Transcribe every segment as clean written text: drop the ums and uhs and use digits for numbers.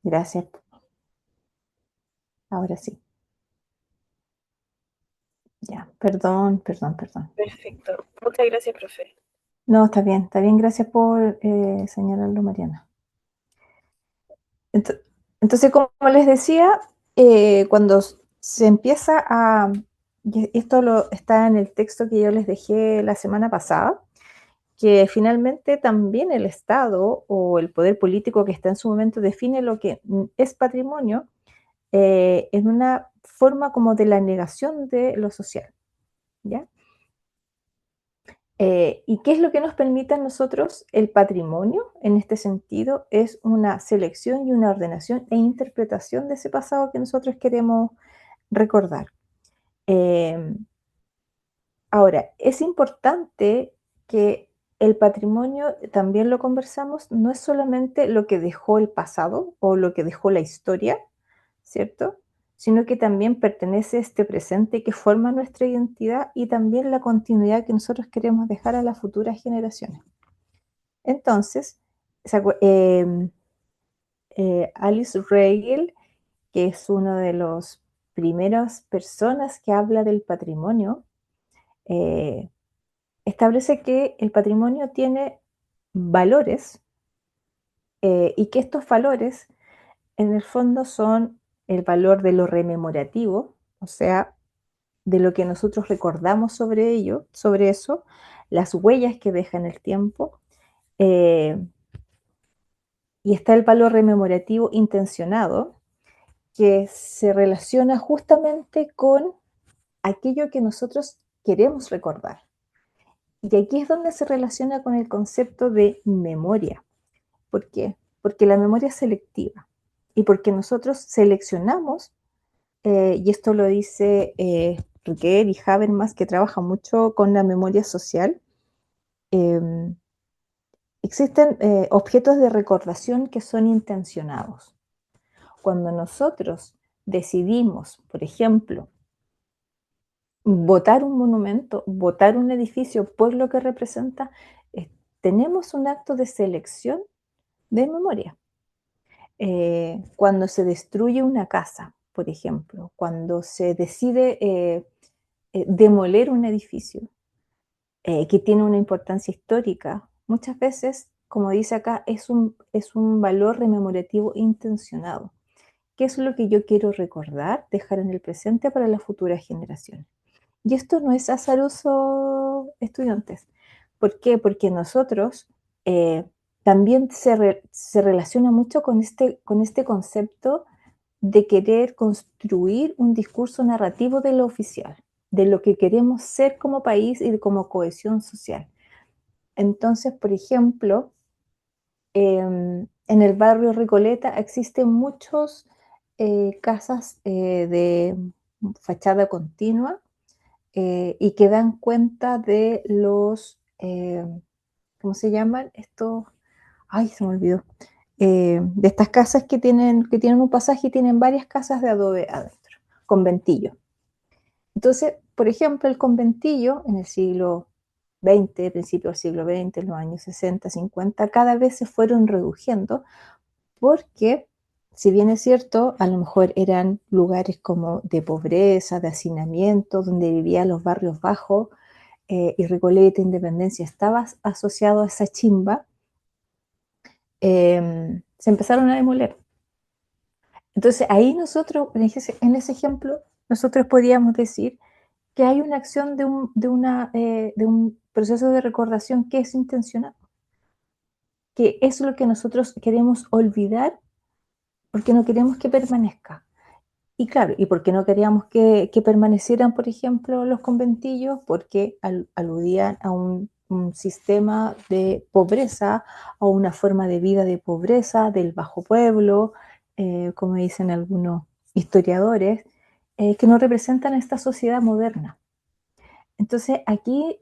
Gracias. Ahora sí. Ya. Perdón, perdón, perdón. Perfecto. Muchas gracias, profe. No, está bien, está bien. Gracias por señalarlo, Mariana. Ento- Entonces, como les decía, cuando se empieza a... y esto está en el texto que yo les dejé la semana pasada, que finalmente también el Estado o el poder político que está en su momento define lo que es patrimonio en una forma como de la negación de lo social, ¿ya? ¿Y qué es lo que nos permite a nosotros el patrimonio? En este sentido, es una selección y una ordenación e interpretación de ese pasado que nosotros queremos recordar. Eh, Ahora, es importante que el patrimonio, también lo conversamos, no es solamente lo que dejó el pasado o lo que dejó la historia, ¿cierto? Sino que también pertenece a este presente que forma nuestra identidad y también la continuidad que nosotros queremos dejar a las futuras generaciones. Entonces, Alice Reigel, que es uno de los primeras personas que habla del patrimonio, eh, establece que el patrimonio tiene valores y que estos valores en el fondo son el valor de lo rememorativo, o sea, de lo que nosotros recordamos sobre ello, sobre eso, las huellas que deja en el tiempo, eh, y está el valor rememorativo intencionado, que se relaciona justamente con aquello que nosotros queremos recordar. Y aquí es donde se relaciona con el concepto de memoria. ¿Por qué? Porque la memoria es selectiva y porque nosotros seleccionamos, y esto lo dice Riquet y Habermas, que trabaja mucho con la memoria social. eh, Existen objetos de recordación que son intencionados. Cuando nosotros decidimos, por ejemplo, votar un monumento, votar un edificio por lo que representa, tenemos un acto de selección de memoria. Cuando se destruye una casa, por ejemplo, cuando se decide demoler un edificio que tiene una importancia histórica, muchas veces, como dice acá, es un valor rememorativo intencionado. ¿Qué es lo que yo quiero recordar, dejar en el presente para las futuras generaciones? Y esto no es azaroso, estudiantes. ¿Por qué? Porque nosotros también se relaciona mucho con este concepto de querer construir un discurso narrativo de lo oficial, de lo que queremos ser como país y como cohesión social. Entonces, por ejemplo, en el barrio Recoleta existen muchos casas de fachada continua y que dan cuenta de los, ¿cómo se llaman? Estos, ay, se me olvidó. De estas casas que tienen un pasaje y tienen varias casas de adobe adentro, conventillo. Entonces, por ejemplo, el conventillo en el siglo XX, principio del siglo XX, en los años 60, 50, cada vez se fueron reduciendo porque, si bien es cierto, a lo mejor eran lugares como de pobreza, de hacinamiento, donde vivían los barrios bajos, y Recoleta, Independencia, estaba asociado a esa chimba, se empezaron a demoler. Entonces ahí nosotros, en ese ejemplo, nosotros podíamos decir que hay una acción de un proceso de recordación que es intencional, que es lo que nosotros queremos olvidar porque no queremos que permanezca. Y claro, ¿y por qué no queríamos que permanecieran, por ejemplo, los conventillos? Porque aludían a un sistema de pobreza, a una forma de vida de pobreza, del bajo pueblo, como dicen algunos historiadores, que no representan esta sociedad moderna. Entonces, aquí,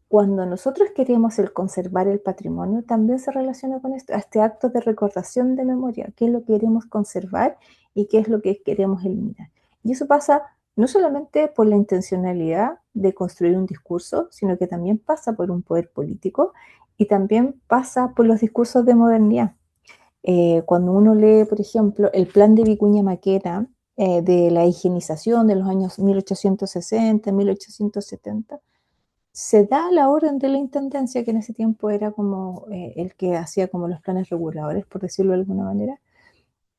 cuando nosotros queremos el conservar el patrimonio, también se relaciona con esto, a este acto de recordación de memoria, qué es lo que queremos conservar y qué es lo que queremos eliminar. Y eso pasa no solamente por la intencionalidad de construir un discurso, sino que también pasa por un poder político y también pasa por los discursos de modernidad. Cuando uno lee, por ejemplo, el plan de Vicuña Maquena de la higienización de los años 1860, 1870, se da la orden de la intendencia, que en ese tiempo era como el que hacía como los planes reguladores, por decirlo de alguna manera,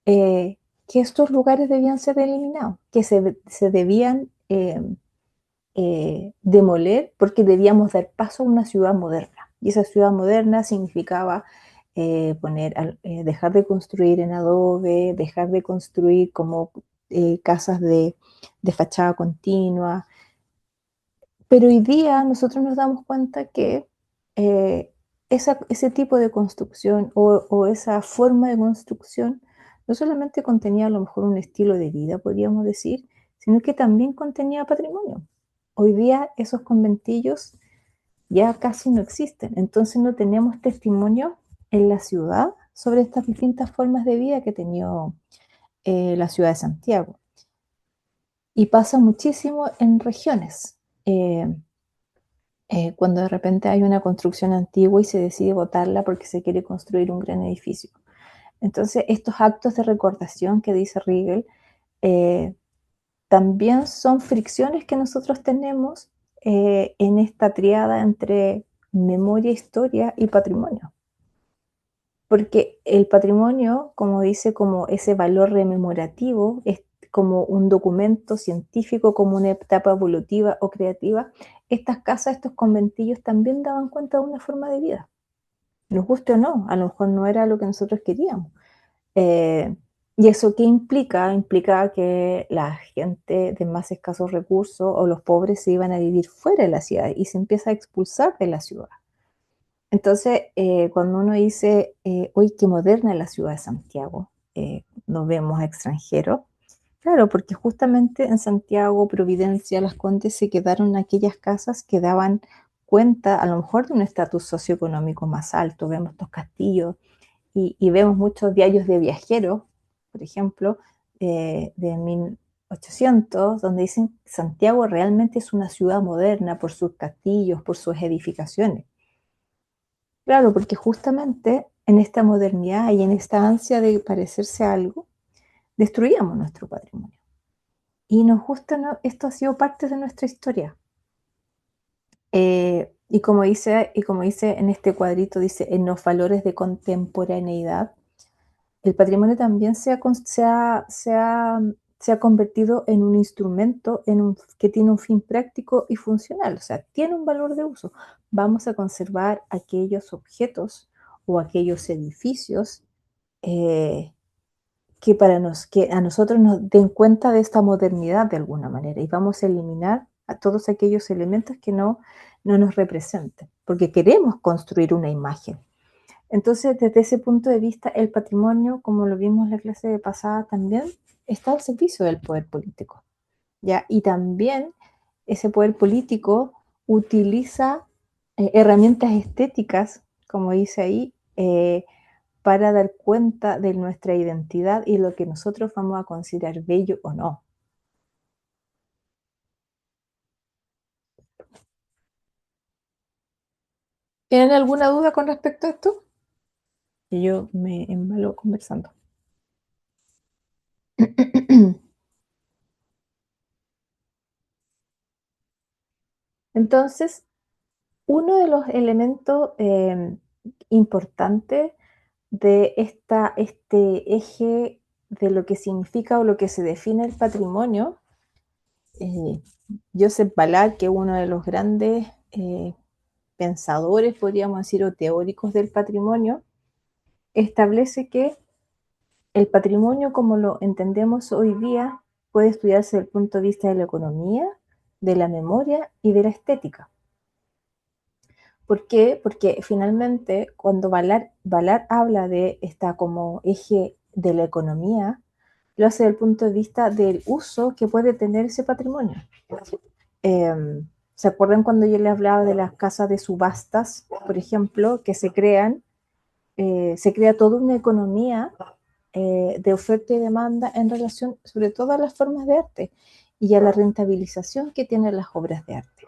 que estos lugares debían ser eliminados, que se debían demoler porque debíamos dar paso a una ciudad moderna. Y esa ciudad moderna significaba dejar de construir en adobe, dejar de construir como casas de fachada continua. Pero hoy día nosotros nos damos cuenta que eh, ese tipo de construcción o esa forma de construcción no solamente contenía a lo mejor un estilo de vida, podríamos decir, sino que también contenía patrimonio. Hoy día esos conventillos ya casi no existen, entonces no tenemos testimonio en la ciudad sobre estas distintas formas de vida que ha tenido la ciudad de Santiago. Y pasa muchísimo en regiones. Cuando de repente hay una construcción antigua y se decide botarla porque se quiere construir un gran edificio. Entonces, estos actos de recordación que dice Riegel eh, también son fricciones que nosotros tenemos en esta triada entre memoria, historia y patrimonio. Porque el patrimonio, como dice, como ese valor rememorativo, es como un documento científico, como una etapa evolutiva o creativa. Estas casas, estos conventillos también daban cuenta de una forma de vida. Nos guste o no, a lo mejor no era lo que nosotros queríamos. Eh, ¿Y eso qué implica? Implica que la gente de más escasos recursos o los pobres se iban a vivir fuera de la ciudad y se empieza a expulsar de la ciudad. Entonces, cuando uno dice, uy, qué moderna es la ciudad de Santiago, nos vemos extranjeros, claro, porque justamente en Santiago, Providencia, Las Condes se quedaron aquellas casas que daban cuenta a lo mejor de un estatus socioeconómico más alto. Vemos estos castillos y vemos muchos diarios de viajeros, por ejemplo, de 1800, donde dicen que Santiago realmente es una ciudad moderna por sus castillos, por sus edificaciones. Claro, porque justamente en esta modernidad y en esta ansia de parecerse a algo, destruíamos nuestro patrimonio. Y nos gusta, ¿no? Esto ha sido parte de nuestra historia. Y como dice en este cuadrito, dice, en los valores de contemporaneidad, el patrimonio también se ha convertido en un instrumento que tiene un fin práctico y funcional, o sea, tiene un valor de uso. Vamos a conservar aquellos objetos o aquellos edificios eh, que a nosotros nos den cuenta de esta modernidad de alguna manera y vamos a eliminar a todos aquellos elementos que no nos representen, porque queremos construir una imagen. Entonces, desde ese punto de vista, el patrimonio, como lo vimos en la clase de pasada, también está al servicio del poder político, ¿ya? Y también ese poder político utiliza herramientas estéticas, como dice ahí, para dar cuenta de nuestra identidad y lo que nosotros vamos a considerar bello o no. ¿Tienen alguna duda con respecto a esto? Que yo me embalo conversando. Entonces, uno de los elementos importantes de este eje de lo que significa o lo que se define el patrimonio, eh, Joseph Ballard, que es uno de los grandes pensadores, podríamos decir, o teóricos del patrimonio, establece que el patrimonio, como lo entendemos hoy día, puede estudiarse desde el punto de vista de la economía, de la memoria y de la estética. ¿Por qué? Porque finalmente cuando Ballard habla de esta como eje de la economía, lo hace desde el punto de vista del uso que puede tener ese patrimonio. ¿Se acuerdan cuando yo les hablaba de las casas de subastas, por ejemplo, que se crean? Se crea toda una economía de oferta y demanda en relación sobre todo a las formas de arte y a la rentabilización que tienen las obras de arte.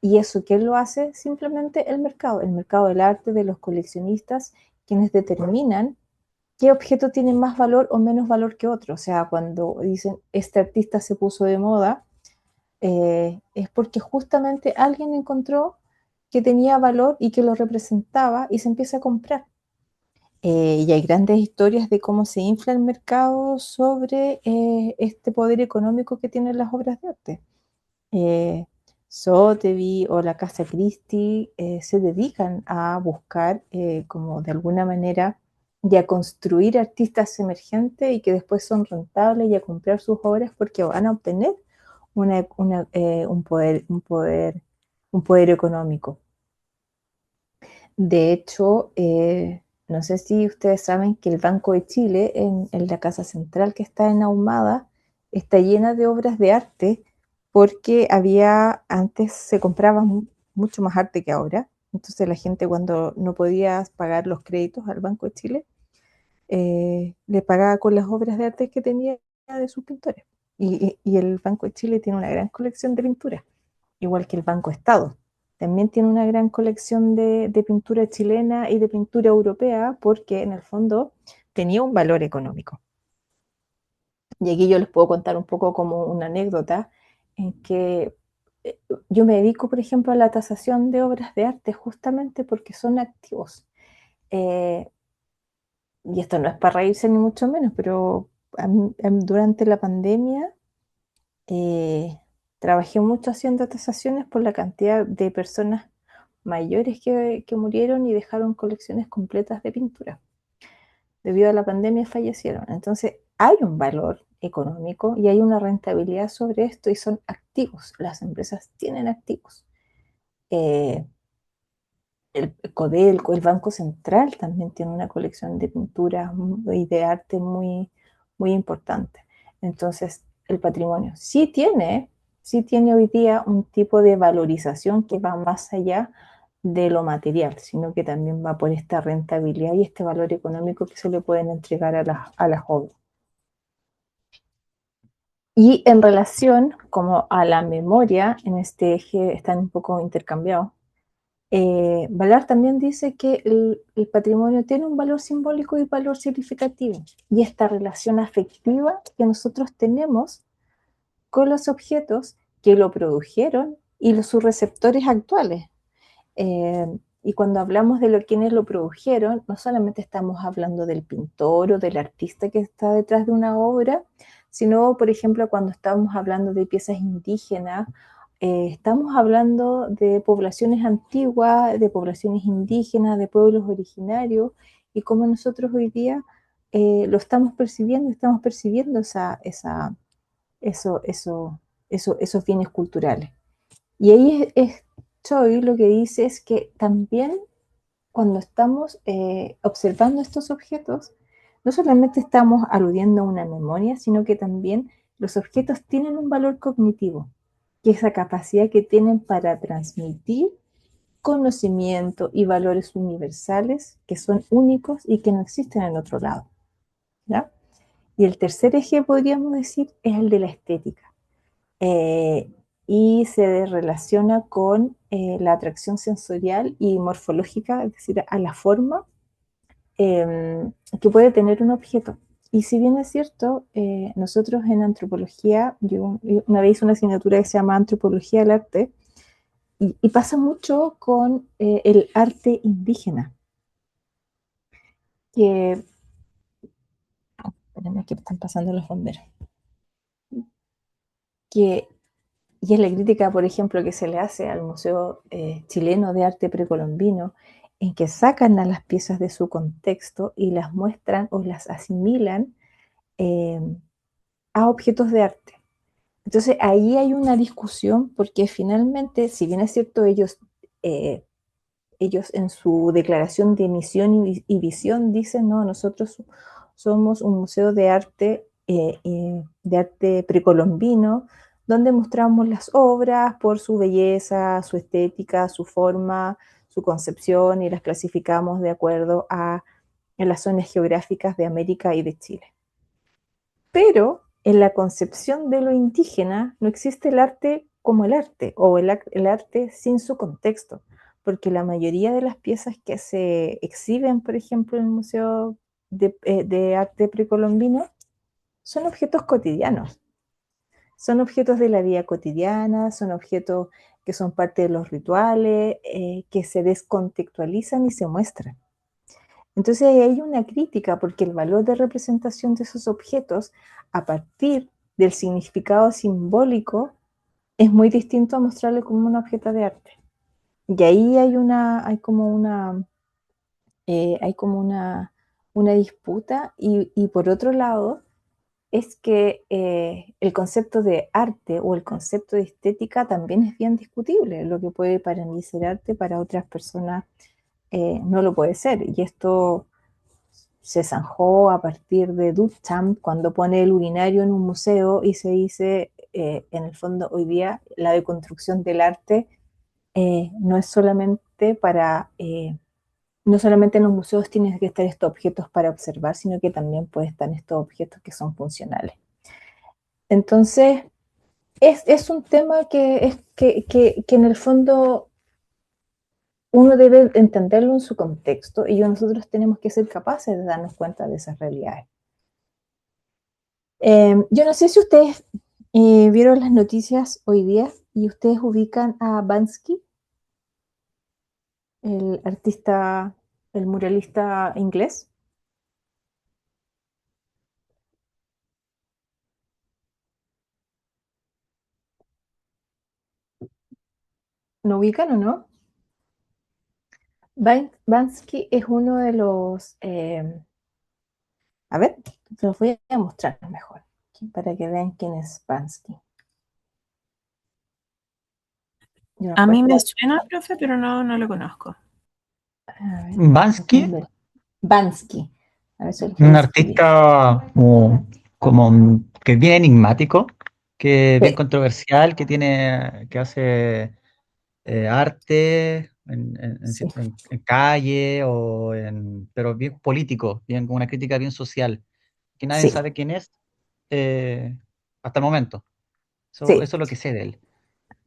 ¿Y eso quién lo hace? Simplemente el mercado del arte, de los coleccionistas, quienes determinan qué objeto tiene más valor o menos valor que otro. O sea, cuando dicen este artista se puso de moda, es porque justamente alguien encontró que tenía valor y que lo representaba y se empieza a comprar. Y hay grandes historias de cómo se infla el mercado sobre este poder económico que tienen las obras de arte. Eh, Sotheby o la Casa Christie se dedican a buscar como de alguna manera y a construir artistas emergentes y que después son rentables y a comprar sus obras porque van a obtener un poder económico. De hecho, no sé si ustedes saben que el Banco de Chile, en la Casa Central que está en Ahumada, está llena de obras de arte porque antes se compraba mucho más arte que ahora. Entonces la gente cuando no podía pagar los créditos al Banco de Chile, le pagaba con las obras de arte que tenía de sus pintores. Y el Banco de Chile tiene una gran colección de pinturas, igual que el Banco Estado. También tiene una gran colección de pintura chilena y de pintura europea porque en el fondo tenía un valor económico. Y aquí yo les puedo contar un poco como una anécdota en que eh, yo me dedico, por ejemplo, a la tasación de obras de arte justamente porque son activos. Eh, y esto no es para reírse ni mucho menos, pero durante la pandemia eh, trabajé mucho haciendo tasaciones por la cantidad de personas mayores que murieron y dejaron colecciones completas de pintura. Debido a la pandemia fallecieron. Entonces hay un valor económico y hay una rentabilidad sobre esto y son activos. Las empresas tienen activos. Eh, el Codelco, el Banco Central también tiene una colección de pinturas y de arte muy importante. Entonces, el patrimonio sí tiene hoy día un tipo de valorización que va más allá de lo material, sino que también va por esta rentabilidad y este valor económico que se le pueden entregar a las obras. Y en relación como a la memoria, en este eje están un poco intercambiados. Ballard también dice que el patrimonio tiene un valor simbólico y valor significativo, y esta relación afectiva que nosotros tenemos con los objetos que lo produjeron y sus receptores actuales. Eh, y cuando hablamos de quienes lo produjeron, no solamente estamos hablando del pintor o del artista que está detrás de una obra, sino, por ejemplo, cuando estamos hablando de piezas indígenas, estamos hablando de poblaciones antiguas, de poblaciones indígenas, de pueblos originarios, y cómo nosotros hoy día lo estamos percibiendo eso, eso, esos bienes culturales. Y ahí Choi lo que dice es que también cuando estamos observando estos objetos, no solamente estamos aludiendo a una memoria, sino que también los objetos tienen un valor cognitivo, que es esa capacidad que tienen para transmitir conocimiento y valores universales que son únicos y que no existen en otro lado. ¿Ya? Y el tercer eje, podríamos decir, es el de la estética. Eh, y se relaciona con la atracción sensorial y morfológica, es decir, a la forma que puede tener un objeto. Y si bien es cierto, nosotros en antropología, yo una vez hice una asignatura que se llama Antropología del Arte, y pasa mucho con el arte indígena, que, espérame, que están pasando los bomberos, que y es la crítica, por ejemplo, que se le hace al Museo Chileno de Arte Precolombino, en que sacan a las piezas de su contexto y las muestran o las asimilan eh, a objetos de arte. Entonces ahí hay una discusión porque finalmente, si bien es cierto, ellos en su declaración de misión y visión dicen, no, nosotros somos un museo de arte precolombino, donde mostramos las obras por su belleza, su estética, su forma, su concepción, y las clasificamos de acuerdo en las zonas geográficas de América y de Chile. Pero en la concepción de lo indígena no existe el arte como el arte, o el arte sin su contexto, porque la mayoría de las piezas que se exhiben, por ejemplo, en el Museo de arte precolombino son objetos cotidianos. Son objetos de la vida cotidiana, son objetos que son parte de los rituales, que se descontextualizan y se muestran. Entonces hay una crítica porque el valor de representación de esos objetos a partir del significado simbólico es muy distinto a mostrarlo como un objeto de arte. Y ahí hay como una disputa y por otro lado es que el concepto de arte o el concepto de estética también es bien discutible. Lo que puede para mí ser arte, para otras personas no lo puede ser. Y esto se zanjó a partir de Duchamp cuando pone el urinario en un museo y se dice, en el fondo, hoy día la deconstrucción del arte no es solamente no solamente en los museos tienen que estar estos objetos para observar, sino que también pueden estar estos objetos que son funcionales. Entonces, es un tema que en el fondo uno debe entenderlo en su contexto y nosotros tenemos que ser capaces de darnos cuenta de esas realidades. Yo no sé si ustedes vieron las noticias hoy día y ustedes ubican a Banksy, el artista, el muralista inglés. ¿No ubican o no? Banksy es uno de los... a ver, se los voy a mostrar mejor para que vean quién es Banksy. A mí me suena, profe, pero no lo conozco. Banksy, Banksy. A ver, un artista como que es bien enigmático, que es bien controversial, que hace arte en calle pero bien político, bien con una crítica bien social, que nadie sabe quién es hasta el momento. Eso es lo que sé de él.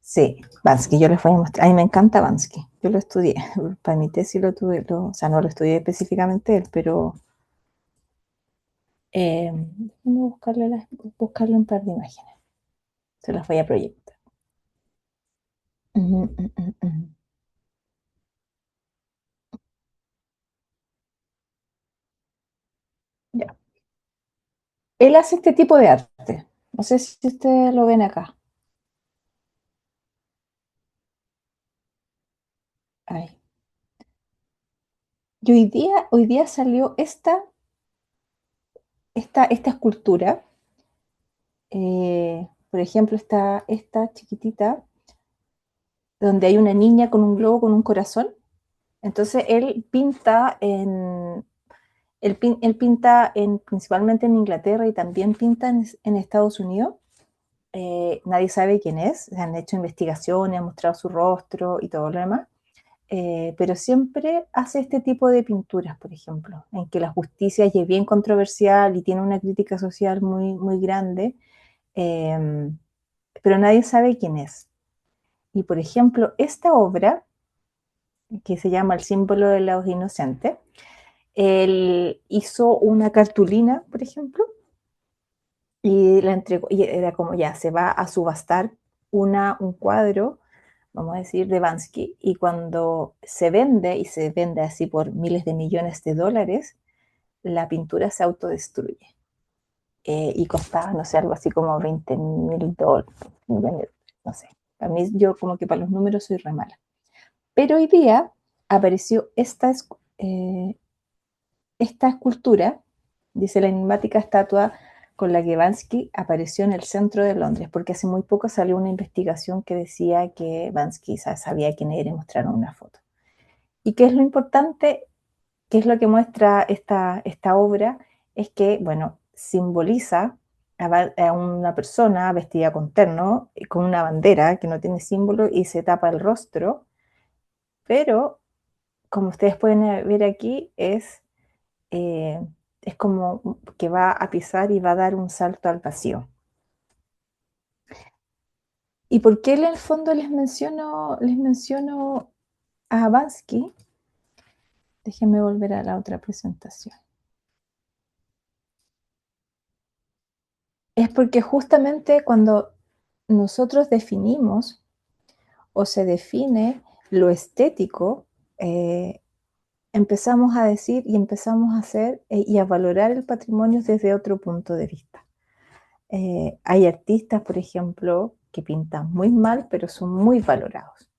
Sí, Bansky, yo les voy a mostrar. A mí me encanta Bansky. Yo lo estudié. Para mi tesis lo tuve, o sea, no lo estudié específicamente él, pero déjenme buscarle un par de imágenes. Se las voy a proyectar. Ya. Él hace este tipo de arte. No sé si ustedes lo ven acá. Ahí. Y hoy día salió esta escultura. Por ejemplo, esta chiquitita, donde hay una niña con un globo con un corazón. Entonces él pinta principalmente en Inglaterra y también pinta en Estados Unidos. Nadie sabe quién es, se han hecho investigaciones, han mostrado su rostro y todo lo demás. Pero siempre hace este tipo de pinturas, por ejemplo, en que la justicia es bien controversial y tiene una crítica social muy, muy grande, pero nadie sabe quién es. Y por ejemplo, esta obra, que se llama El símbolo de los inocentes, él hizo una cartulina, por ejemplo, y la entregó, y era como ya, se va a subastar un cuadro, vamos a decir, de Banksy, y cuando se vende, y se vende así por miles de millones de dólares, la pintura se autodestruye. Y costaba, no sé, algo así como $20,000, no sé. A mí, yo como que para los números soy re mala. Pero hoy día apareció esta escultura, dice la enigmática estatua con la que Banksy apareció en el centro de Londres, porque hace muy poco salió una investigación que decía que Banksy sabía quién era y mostraron una foto. ¿Y qué es lo importante? ¿Qué es lo que muestra esta obra? Es que, bueno, simboliza a una persona vestida con terno, con una bandera que no tiene símbolo y se tapa el rostro, pero como ustedes pueden ver aquí, eh, es como que va a pisar y va a dar un salto al vacío. ¿Y por qué en el fondo les menciono a Banksy? Déjenme volver a la otra presentación. Es porque justamente cuando nosotros definimos o se define lo estético, empezamos a decir y empezamos a hacer y a valorar el patrimonio desde otro punto de vista. Hay artistas, por ejemplo, que pintan muy mal, pero son muy valorados.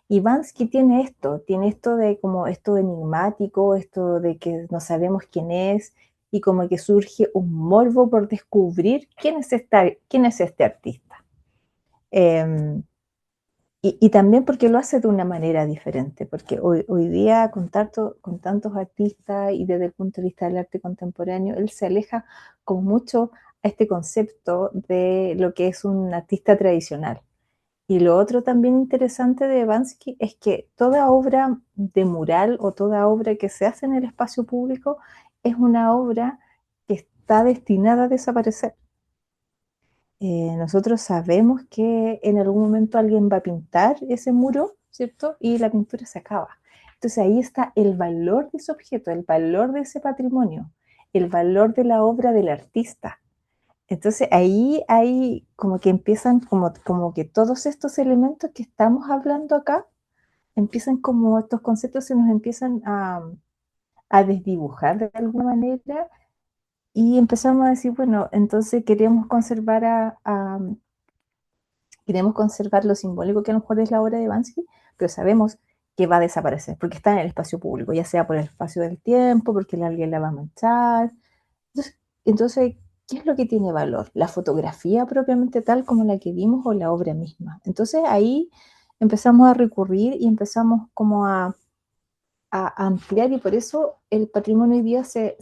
Y Banksy tiene esto de como esto enigmático, esto de que no sabemos quién es, y como que surge un morbo por descubrir quién es este artista. Y también porque lo hace de una manera diferente, porque hoy día con tantos artistas y desde el punto de vista del arte contemporáneo, él se aleja como mucho a este concepto de lo que es un artista tradicional. Y lo otro también interesante de Banksy es que toda obra de mural o toda obra que se hace en el espacio público es una obra que está destinada a desaparecer. Nosotros sabemos que en algún momento alguien va a pintar ese muro, ¿cierto? Y la pintura se acaba. Entonces ahí está el valor de ese objeto, el valor de ese patrimonio, el valor de la obra del artista. Entonces ahí hay como que empiezan, como que todos estos elementos que estamos hablando acá, empiezan como estos conceptos se nos empiezan a desdibujar de alguna manera y empezamos a decir, bueno, entonces queremos conservar lo simbólico que a lo mejor es la obra de Banksy, pero sabemos que va a desaparecer porque está en el espacio público, ya sea por el espacio del tiempo, porque alguien la va a manchar. Entonces, ¿qué es lo que tiene valor? ¿La fotografía propiamente tal como la que vimos o la obra misma? Entonces ahí empezamos a recurrir y empezamos como a ampliar y por eso el patrimonio hoy día se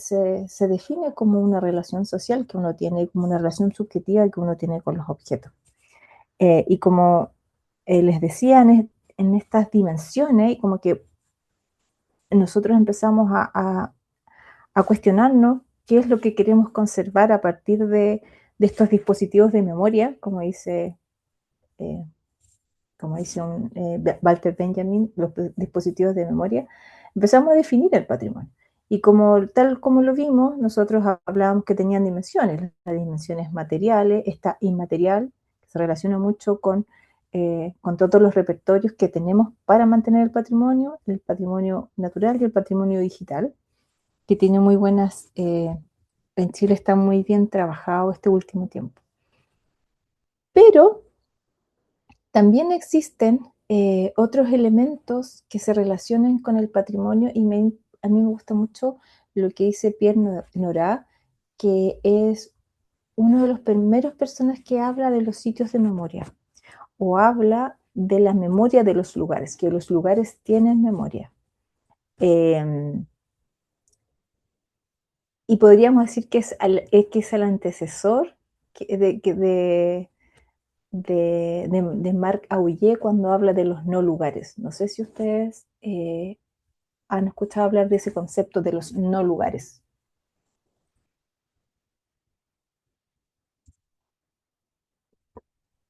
define como una relación social que uno tiene, como una relación subjetiva que uno tiene con los objetos. Y como les decía, en estas dimensiones, como que nosotros empezamos a cuestionarnos qué es lo que queremos conservar a partir de estos dispositivos de memoria, eh, como dice Walter Benjamin, los dispositivos de memoria, empezamos a definir el patrimonio. Y tal como lo vimos, nosotros hablábamos que tenían dimensiones, las dimensiones materiales, esta inmaterial, que se relaciona mucho con todos los repertorios que tenemos para mantener el patrimonio natural y el patrimonio digital, que tiene muy buenas, en Chile está muy bien trabajado este último tiempo. Pero también existen otros elementos que se relacionan con el patrimonio y a mí me gusta mucho lo que dice Pierre Nora, que es uno de los primeros personas que habla de los sitios de memoria o habla de la memoria de los lugares, que los lugares tienen memoria. Y podríamos decir que es el antecesor de Marc Aullier cuando habla de los no lugares. No sé si ustedes han escuchado hablar de ese concepto de los no lugares.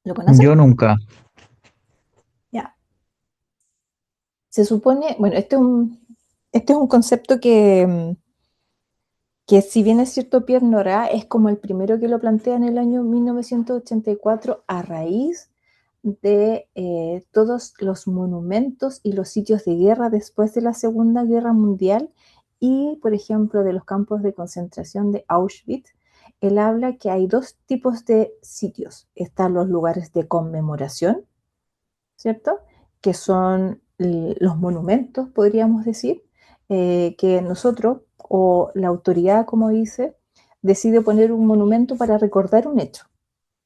¿Lo conocen? Yo nunca. Ya. Se supone, bueno, este es un concepto que si bien es cierto, Pierre Nora es como el primero que lo plantea en el año 1984 a raíz de todos los monumentos y los sitios de guerra después de la Segunda Guerra Mundial y, por ejemplo, de los campos de concentración de Auschwitz. Él habla que hay dos tipos de sitios. Están los lugares de conmemoración, ¿cierto? Que son los monumentos, podríamos decir, que nosotros o la autoridad, como dice, decide poner un monumento para recordar un hecho,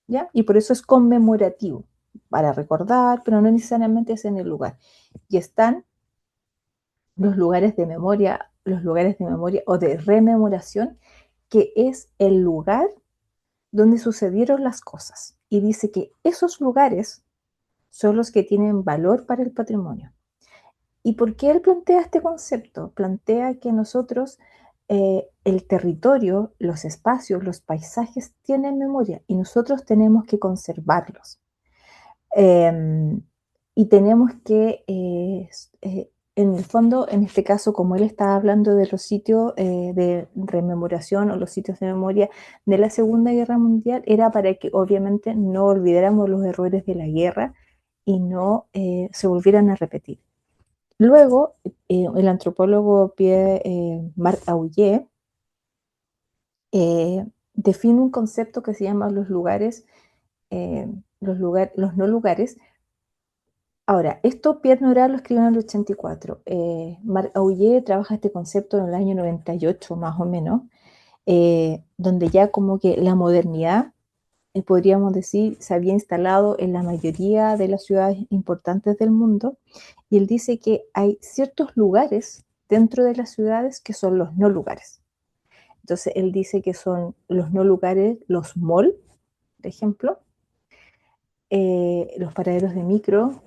¿ya? Y por eso es conmemorativo, para recordar, pero no necesariamente es en el lugar. Y están los lugares de memoria o de rememoración, que es el lugar donde sucedieron las cosas. Y dice que esos lugares son los que tienen valor para el patrimonio. ¿Y por qué él plantea este concepto? Plantea que nosotros, el territorio, los espacios, los paisajes tienen memoria y nosotros tenemos que conservarlos. Y tenemos que en el fondo, en este caso, como él estaba hablando de los sitios de rememoración o los sitios de memoria de la Segunda Guerra Mundial, era para que obviamente no olvidáramos los errores de la guerra y no se volvieran a repetir. Luego, el antropólogo Marc Aullier define un concepto que se llama los no lugares. Ahora, esto Pierre Nora lo escribió en el 84. Marc Aullier trabaja este concepto en el año 98 más o menos, donde ya como que la modernidad, podríamos decir, se había instalado en la mayoría de las ciudades importantes del mundo, y él dice que hay ciertos lugares dentro de las ciudades que son los no lugares. Entonces él dice que son los no lugares, los malls, por ejemplo, los paraderos de micro,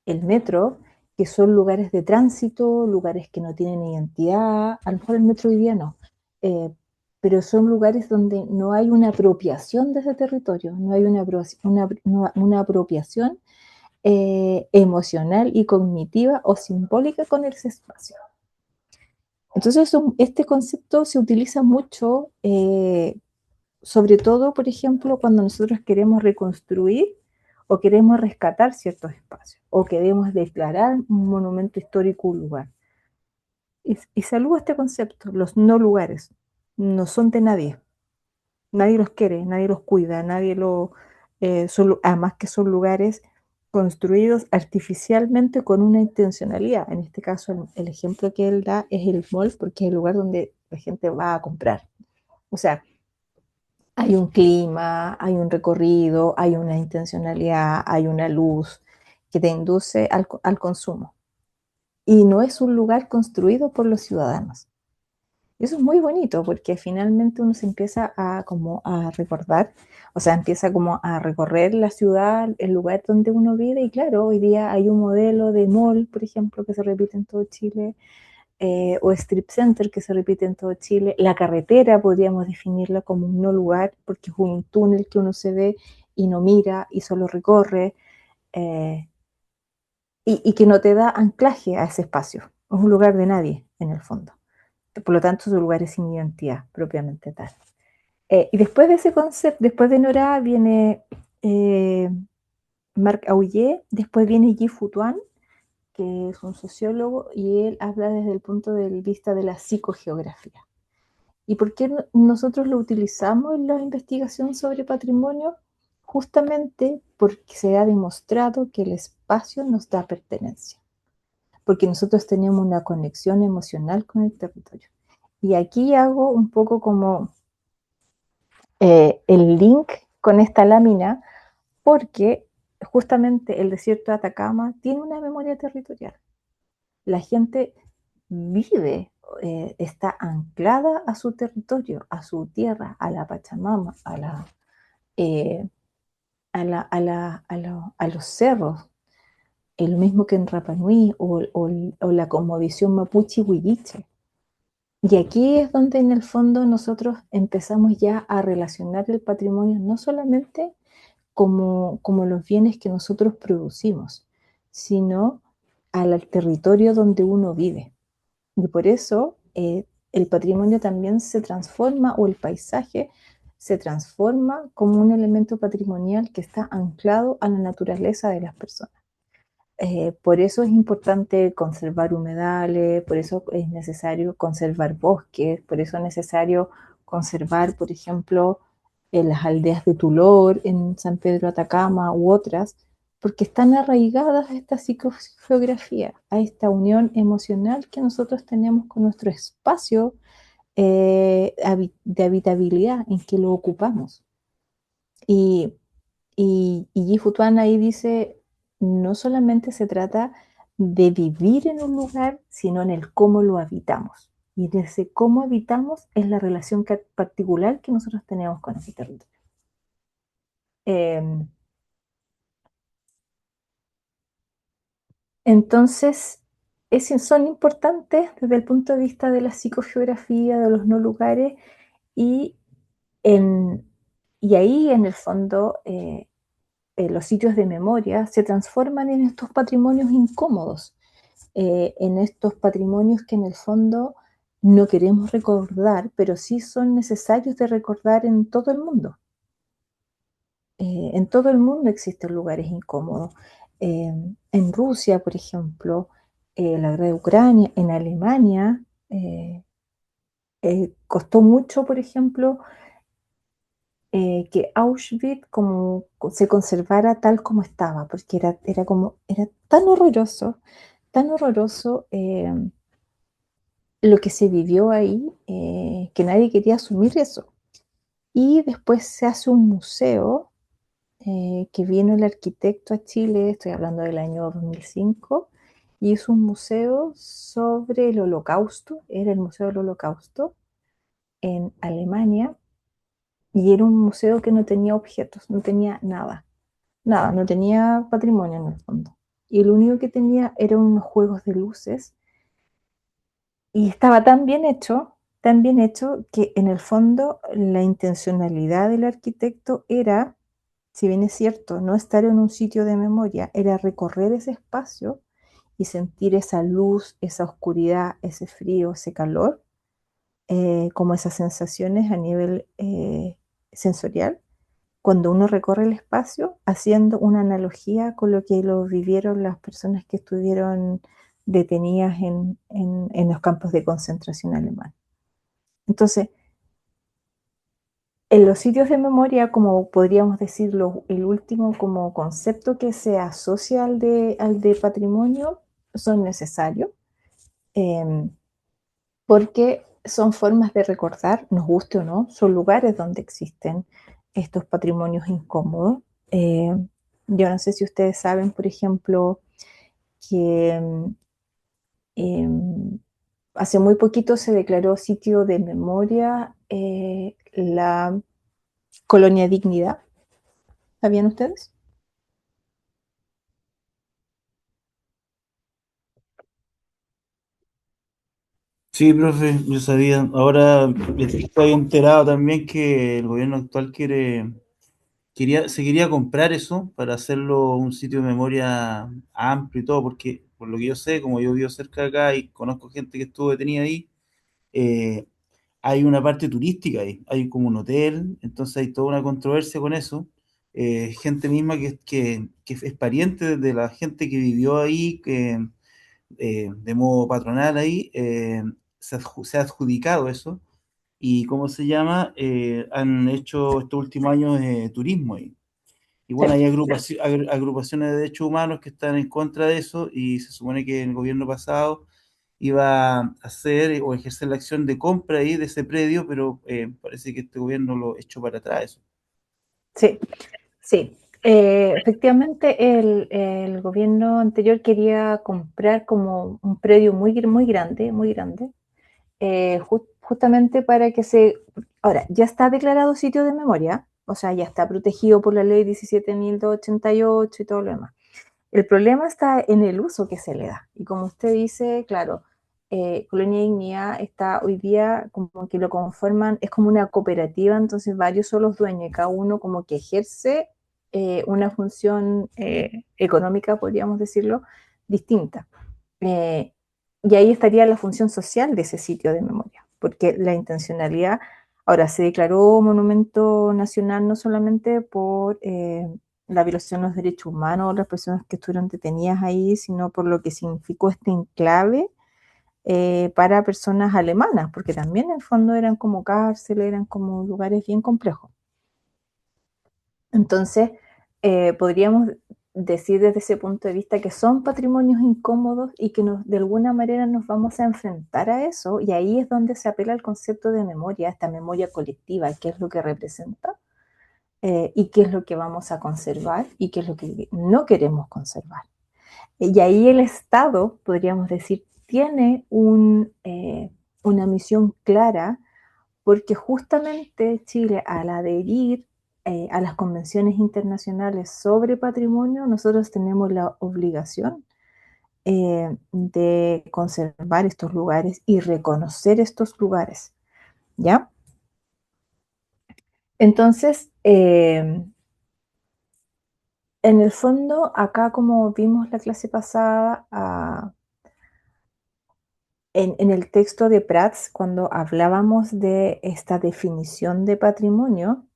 el metro, que son lugares de tránsito, lugares que no tienen identidad, a lo mejor el metro hoy día no, pero son lugares donde no hay una apropiación de ese territorio, no hay una apropiación emocional y cognitiva o simbólica con ese espacio. Entonces este concepto se utiliza mucho, sobre todo, por ejemplo, cuando nosotros queremos reconstruir o queremos rescatar ciertos espacios, o queremos declarar un monumento histórico, un lugar. Y saludo este concepto, los no lugares, no son de nadie los quiere, nadie los cuida, además que son lugares construidos artificialmente con una intencionalidad. En este caso, el ejemplo que él da es el mall, porque es el lugar donde la gente va a comprar. O sea, hay un clima, hay un recorrido, hay una intencionalidad, hay una luz que te induce al consumo. Y no es un lugar construido por los ciudadanos. Eso es muy bonito porque finalmente uno se empieza como a recordar, o sea, empieza como a recorrer la ciudad, el lugar donde uno vive, y claro, hoy día hay un modelo de mall, por ejemplo, que se repite en todo Chile, o strip center que se repite en todo Chile. La carretera podríamos definirla como un no lugar porque es un túnel que uno se ve y no mira y solo recorre, y que no te da anclaje a ese espacio. Es un lugar de nadie, en el fondo. Por lo tanto, es un lugar sin identidad propiamente tal. Y después de ese concepto, después de Nora viene Marc Aullier, después viene Guy Futuan, que es un sociólogo, y él habla desde el punto de vista de la psicogeografía. ¿Y por qué nosotros lo utilizamos en la investigación sobre patrimonio? Justamente porque se ha demostrado que el espacio nos da pertenencia, porque nosotros tenemos una conexión emocional con el territorio. Y aquí hago un poco como el link con esta lámina, porque justamente el desierto de Atacama tiene una memoria territorial. La gente vive, está anclada a su territorio, a su tierra, a la Pachamama, a los cerros, lo mismo que en Rapa Nui o la cosmovisión mapuche huilliche. Y aquí es donde en el fondo nosotros empezamos ya a relacionar el patrimonio no solamente como los bienes que nosotros producimos, sino al territorio donde uno vive. Y por eso el patrimonio también se transforma, o el paisaje se transforma como un elemento patrimonial que está anclado a la naturaleza de las personas. Por eso es importante conservar humedales, por eso es necesario conservar bosques, por eso es necesario conservar, por ejemplo, las aldeas de Tulor en San Pedro Atacama u otras, porque están arraigadas a esta psicogeografía, a esta unión emocional que nosotros tenemos con nuestro espacio de habitabilidad en que lo ocupamos. Y Yi Futuan ahí dice, no solamente se trata de vivir en un lugar, sino en el cómo lo habitamos. Y en ese cómo habitamos es la relación particular que nosotros tenemos con ese territorio. Entonces, son importantes desde el punto de vista de la psicogeografía, de los no lugares, y, y ahí en el fondo los sitios de memoria se transforman en estos patrimonios incómodos, en estos patrimonios que en el fondo no queremos recordar, pero sí son necesarios de recordar en todo el mundo. En todo el mundo existen lugares incómodos. En Rusia, por ejemplo, la guerra de Ucrania, en Alemania, costó mucho, por ejemplo, que Auschwitz como se conservara tal como estaba, porque era tan horroroso lo que se vivió ahí, que nadie quería asumir eso. Y después se hace un museo que vino el arquitecto a Chile, estoy hablando del año 2005, y es un museo sobre el Holocausto, era el Museo del Holocausto en Alemania, y era un museo que no tenía objetos, no tenía nada, no tenía patrimonio en el fondo. Y lo único que tenía eran unos juegos de luces, y estaba tan bien hecho, que en el fondo la intencionalidad del arquitecto era, si bien es cierto, no estar en un sitio de memoria, era recorrer ese espacio y sentir esa luz, esa oscuridad, ese frío, ese calor, como esas sensaciones a nivel sensorial, cuando uno recorre el espacio, haciendo una analogía con lo que lo vivieron las personas que estuvieron detenidas en los campos de concentración alemán. Entonces, en los sitios de memoria, como podríamos decirlo, el último como concepto que se asocia al de patrimonio, son necesarios, eh, porque son formas de recordar, nos guste o no, son lugares donde existen estos patrimonios incómodos. Eh, yo no sé si ustedes saben, por ejemplo, que eh, hace muy poquito se declaró sitio de memoria la Colonia Dignidad. ¿Sabían ustedes? Sí, profe, yo sabía. Ahora estoy enterado también que el gobierno actual se quería comprar eso para hacerlo un sitio de memoria amplio y todo, porque por lo que yo sé, como yo vivo cerca de acá y conozco gente que estuvo detenida ahí, eh, hay una parte turística ahí, hay como un hotel, entonces hay toda una controversia con eso. Gente misma que es pariente de la gente que vivió ahí, que de modo patronal ahí, se ha adjudicado eso y, ¿cómo se llama? Han hecho estos últimos años turismo ahí. Y Sí, bueno, hay agrupaciones de derechos humanos que están en contra de eso y se supone que el gobierno pasado iba a hacer o ejercer la acción de compra ahí de ese predio, pero parece que este gobierno lo echó para atrás eso. sí, sí. Efectivamente, el gobierno anterior quería comprar como un predio muy grande, justamente para que se... Ahora, ya está declarado sitio de memoria, o sea, ya está protegido por la ley 17.288 y todo lo demás. El problema está en el uso que se le da. Y como usted dice, claro, Colonia Dignidad está hoy día como que lo conforman, es como una cooperativa, entonces varios son los dueños y cada uno como que ejerce una función económica, podríamos decirlo, distinta. Eh, y ahí estaría la función social de ese sitio de memoria, porque la intencionalidad, ahora se declaró monumento nacional no solamente por la violación de los derechos humanos de las personas que estuvieron detenidas ahí, sino por lo que significó este enclave para personas alemanas, porque también en el fondo eran como cárceles, eran como lugares bien complejos. Entonces, podríamos decir desde ese punto de vista que son patrimonios incómodos y que de alguna manera nos vamos a enfrentar a eso, y ahí es donde se apela al concepto de memoria, esta memoria colectiva, qué es lo que representa y qué es lo que vamos a conservar y qué es lo que no queremos conservar. Y ahí el Estado, podríamos decir, tiene una misión clara porque justamente Chile, al adherir a las convenciones internacionales sobre patrimonio, nosotros tenemos la obligación de conservar estos lugares y reconocer estos lugares, ¿ya? Entonces, en el fondo, acá como vimos la clase pasada, en el texto de Prats, cuando hablábamos de esta definición de patrimonio,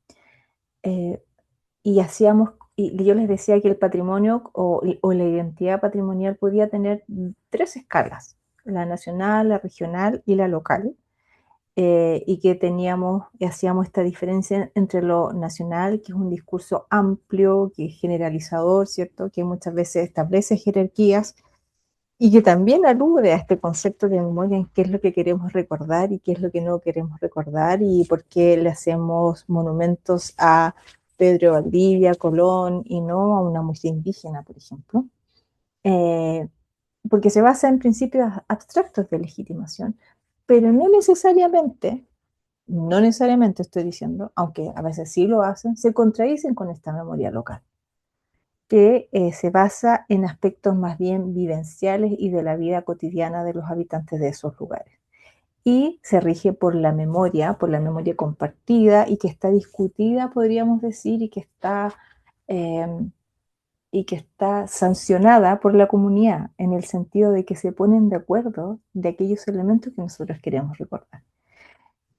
y yo les decía que el patrimonio o la identidad patrimonial podía tener 3 escalas: la nacional, la regional y la local. Y que hacíamos esta diferencia entre lo nacional, que es un discurso amplio, que es generalizador, ¿cierto? Que muchas veces establece jerarquías y que también alude a este concepto de memoria, en qué es lo que queremos recordar y qué es lo que no queremos recordar, y por qué le hacemos monumentos a Pedro Valdivia, Colón, y no a una mujer indígena, por ejemplo. Porque se basa en principios abstractos de legitimación, pero no necesariamente estoy diciendo, aunque a veces sí lo hacen, se contradicen con esta memoria local, que se basa en aspectos más bien vivenciales y de la vida cotidiana de los habitantes de esos lugares. Y se rige por la memoria compartida, y que está discutida, podríamos decir, eh, y que está sancionada por la comunidad, en el sentido de que se ponen de acuerdo de aquellos elementos que nosotros queremos recordar.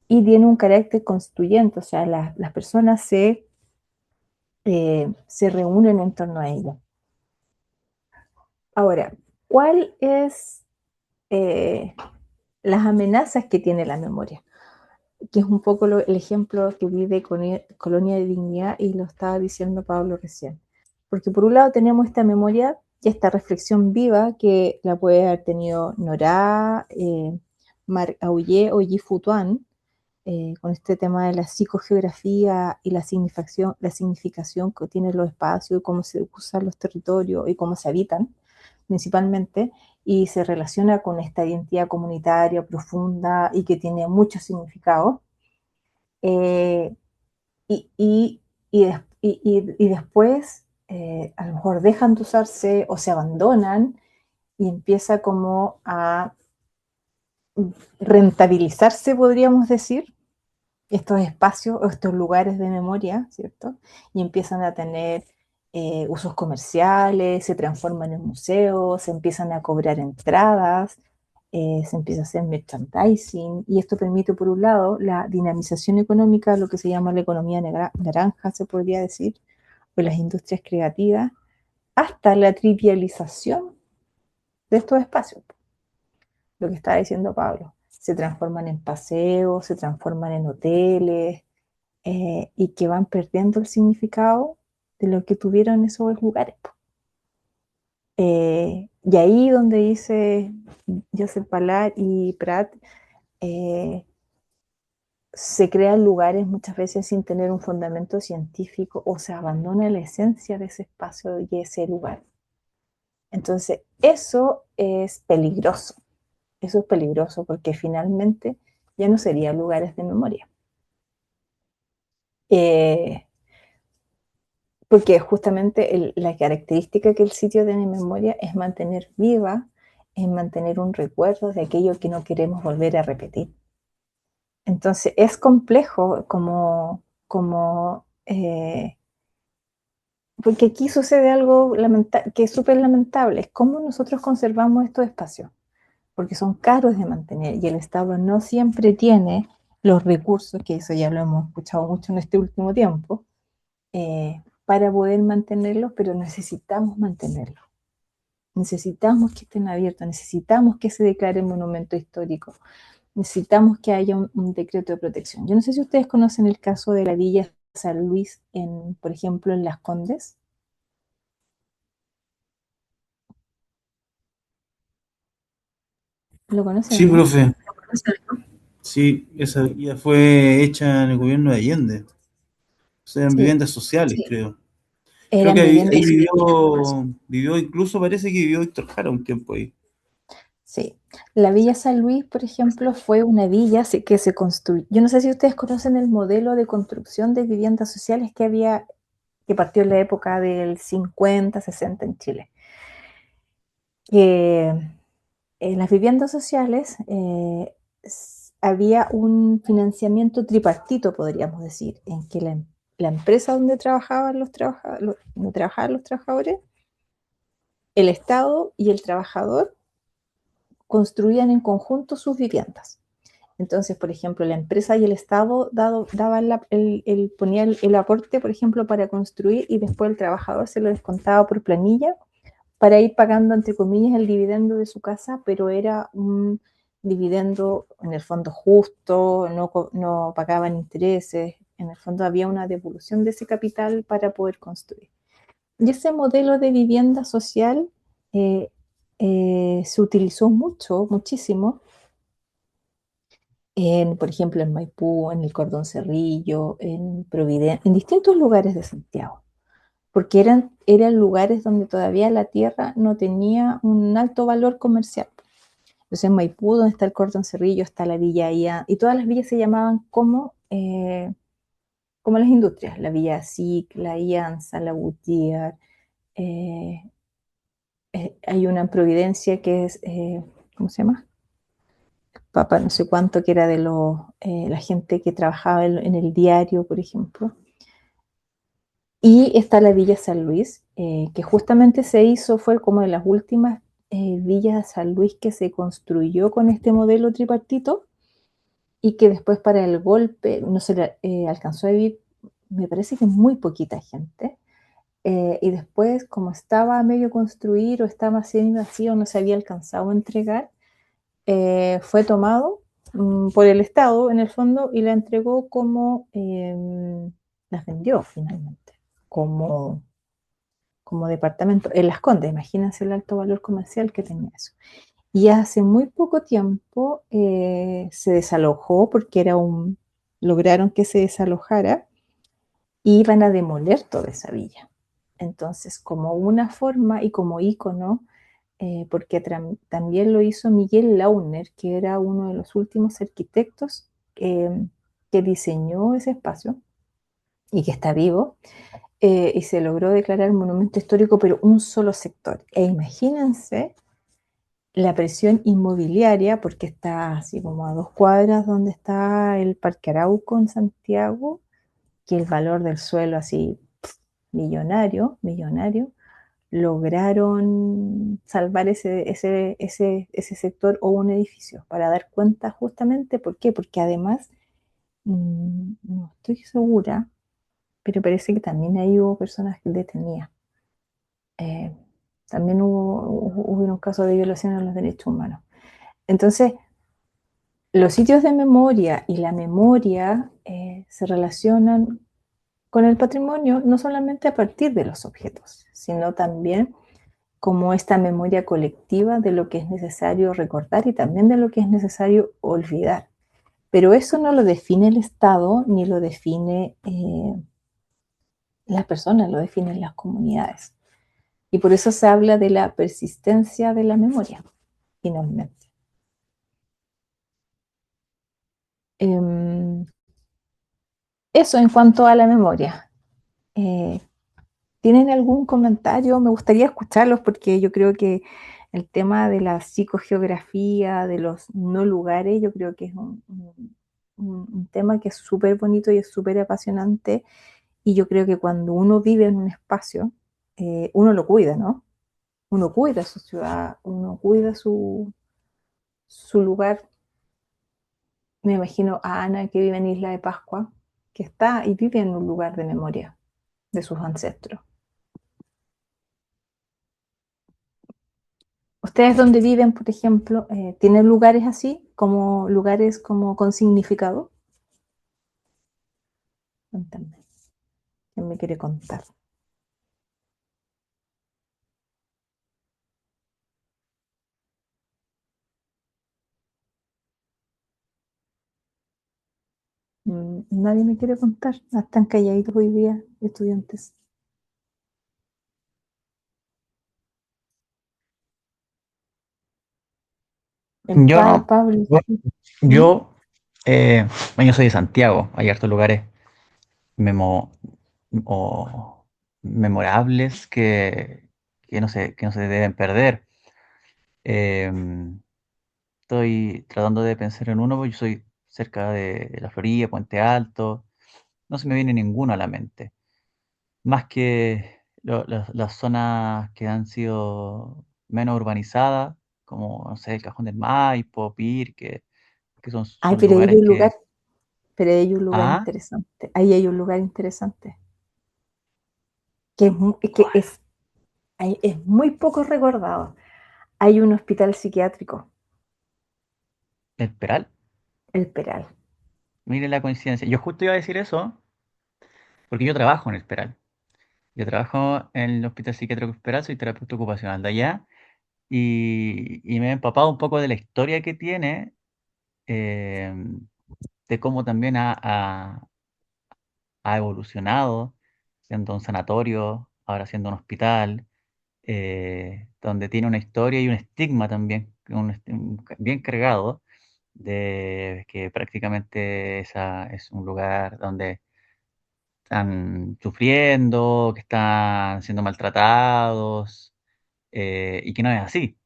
Y tiene un carácter constituyente, o sea, las personas se reúnen en torno a ella. Ahora, ¿cuál es las amenazas que tiene la memoria? Que es un poco el ejemplo que vive Colonia de Dignidad, y lo estaba diciendo Pablo recién. Porque por un lado tenemos esta memoria y esta reflexión viva que la puede haber tenido Nora, Marc Aullier o Yi Fu Tuan, con este tema de la psicogeografía y la significación que tienen los espacios, cómo se usan los territorios y cómo se habitan, principalmente, y se relaciona con esta identidad comunitaria profunda y que tiene mucho significado. Eh, y, y, y después a lo mejor dejan de usarse o se abandonan, y empieza como a rentabilizarse, podríamos decir, estos espacios o estos lugares de memoria, ¿cierto? Y empiezan a tener usos comerciales, se transforman en museos, se empiezan a cobrar entradas, se empieza a hacer merchandising, y esto permite, por un lado, la dinamización económica, lo que se llama la economía naranja, se podría decir, o las industrias creativas, hasta la trivialización de estos espacios. Lo que está diciendo Pablo, se transforman en paseos, se transforman en hoteles, y que van perdiendo el significado de lo que tuvieron esos lugares. Y ahí donde dice Joseph Ballard y Pratt, se crean lugares muchas veces sin tener un fundamento científico, o se abandona la esencia de ese espacio y ese lugar. Entonces, eso es peligroso. Eso es peligroso porque finalmente ya no serían lugares de memoria. Porque justamente la característica que el sitio tiene en memoria es mantener viva, es mantener un recuerdo de aquello que no queremos volver a repetir. Entonces es complejo porque aquí sucede algo que es súper lamentable: es cómo nosotros conservamos estos espacios, porque son caros de mantener y el Estado no siempre tiene los recursos, que eso ya lo hemos escuchado mucho en este último tiempo, para poder mantenerlos, pero necesitamos mantenerlos. Necesitamos que estén abiertos, necesitamos que se declare monumento histórico, necesitamos que haya un decreto de protección. Yo no sé si ustedes conocen el caso de la Villa San Luis, por ejemplo, en Las Condes. ¿Lo conocen, Sí, no? profe. Sí, esa villa fue hecha en el gobierno de Allende. O sea, eran Sí, viviendas sociales, creo. Creo eran que ahí viviendas. vivió, incluso parece que vivió Víctor Jara un tiempo ahí. Sí, la Villa San Luis, por ejemplo, fue una villa que se construyó. Yo no sé si ustedes conocen el modelo de construcción de viviendas sociales que partió en la época del 50, 60 en Chile. En las viviendas sociales había un financiamiento tripartito, podríamos decir, en que la empresa donde trabajaban los trabajadores, el Estado y el trabajador construían en conjunto sus viviendas. Entonces, por ejemplo, la empresa y el Estado daban ponían el aporte, por ejemplo, para construir, y después el trabajador se lo descontaba por planilla para ir pagando, entre comillas, el dividendo de su casa, pero era un dividendo en el fondo justo, no pagaban intereses, en el fondo había una devolución de ese capital para poder construir. Y ese modelo de vivienda social se utilizó muchísimo, por ejemplo, en Maipú, en el Cordón Cerrillo, en Providencia, en distintos lugares de Santiago, porque eran lugares donde todavía la tierra no tenía un alto valor comercial. Entonces en Maipú, donde está el Cordón Cerrillo, está la Villa Ian, y todas las villas se llamaban como las industrias, la Villa SIC, la Ianza, la Gutiérrez. Hay una en Providencia que es, ¿cómo se llama? Papa no sé cuánto, que era de la gente que trabajaba en el diario, por ejemplo. Y está la Villa San Luis, que justamente fue como de las últimas villas de San Luis que se construyó con este modelo tripartito, y que después para el golpe no se alcanzó a vivir, me parece que muy poquita gente. Y después, como estaba a medio construir o estaba siendo así o no se había alcanzado a entregar, fue tomado por el Estado en el fondo y la entregó las vendió finalmente como departamento en Las Condes. Imagínense el alto valor comercial que tenía eso. Y hace muy poco tiempo se desalojó porque lograron que se desalojara y iban a demoler toda esa villa. Entonces, como una forma y como ícono, porque también lo hizo Miguel Launer, que era uno de los últimos arquitectos que diseñó ese espacio y que está vivo, y se logró declarar monumento histórico, pero un solo sector. E imagínense la presión inmobiliaria, porque está así como a 2 cuadras donde está el Parque Arauco en Santiago, que el valor del suelo así millonario, lograron salvar ese sector o un edificio, para dar cuenta justamente. ¿Por qué? Porque además, no estoy segura, pero parece que también ahí hubo personas detenidas. También hubo un caso de violación a los derechos humanos. Entonces, los sitios de memoria y la memoria se relacionan con el patrimonio no solamente a partir de los objetos, sino también como esta memoria colectiva de lo que es necesario recordar y también de lo que es necesario olvidar. Pero eso no lo define el Estado ni lo define las personas, lo definen las comunidades. Y por eso se habla de la persistencia de la memoria, finalmente. Eso en cuanto a la memoria. ¿Tienen algún comentario? Me gustaría escucharlos, porque yo creo que el tema de la psicogeografía, de los no lugares, yo creo que es un tema que es súper bonito y es súper apasionante. Y yo creo que cuando uno vive en un espacio, uno lo cuida, ¿no? Uno cuida su ciudad, uno cuida su lugar. Me imagino a Ana, que vive en Isla de Pascua, que está y vive en un lugar de memoria de sus ancestros. ¿Ustedes donde viven, por ejemplo, tienen lugares así, como lugares como con significado? Cuéntame, ¿quién me quiere contar? Nadie me quiere contar. Están calladitos hoy día, estudiantes. Yo, Pablo. yo, bueno, yo soy de Santiago, hay hartos lugares o memorables que no se deben perder. Estoy tratando de pensar en uno, porque yo soy cerca de La Florida, Puente Alto, no se me viene ninguno a la mente, más que las zonas que han sido menos urbanizadas, como, no sé, el Cajón del Maipo, Pirque, que son Pero lugares que... ahí hay un lugar Ah, interesante. Ahí hay un lugar interesante. Que es muy poco recordado. Hay un hospital psiquiátrico, el Peral. el Peral. Mire la coincidencia. Yo justo iba a decir eso, porque yo trabajo en el Peral. Yo trabajo en el Hospital Psiquiátrico Peral, soy terapeuta ocupacional de allá, y me he empapado un poco de la historia que tiene, eh, de cómo también ha evolucionado, siendo un sanatorio, ahora siendo un hospital, donde tiene una historia y un estigma también, bien cargado, de que prácticamente es un lugar donde están sufriendo, que están siendo maltratados, y que no es así,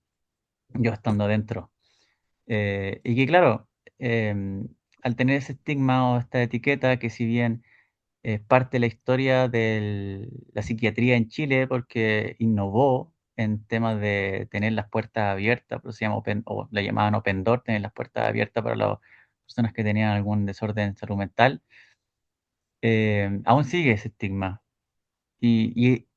yo estando dentro. Y que claro, al tener ese estigma o esta etiqueta, que si bien es parte de la historia de la psiquiatría en Chile, porque innovó en temas de tener las puertas abiertas, pero se llama o le llamaban open door, tener las puertas abiertas para las personas que tenían algún desorden de salud mental, aún sigue ese estigma. Y, y-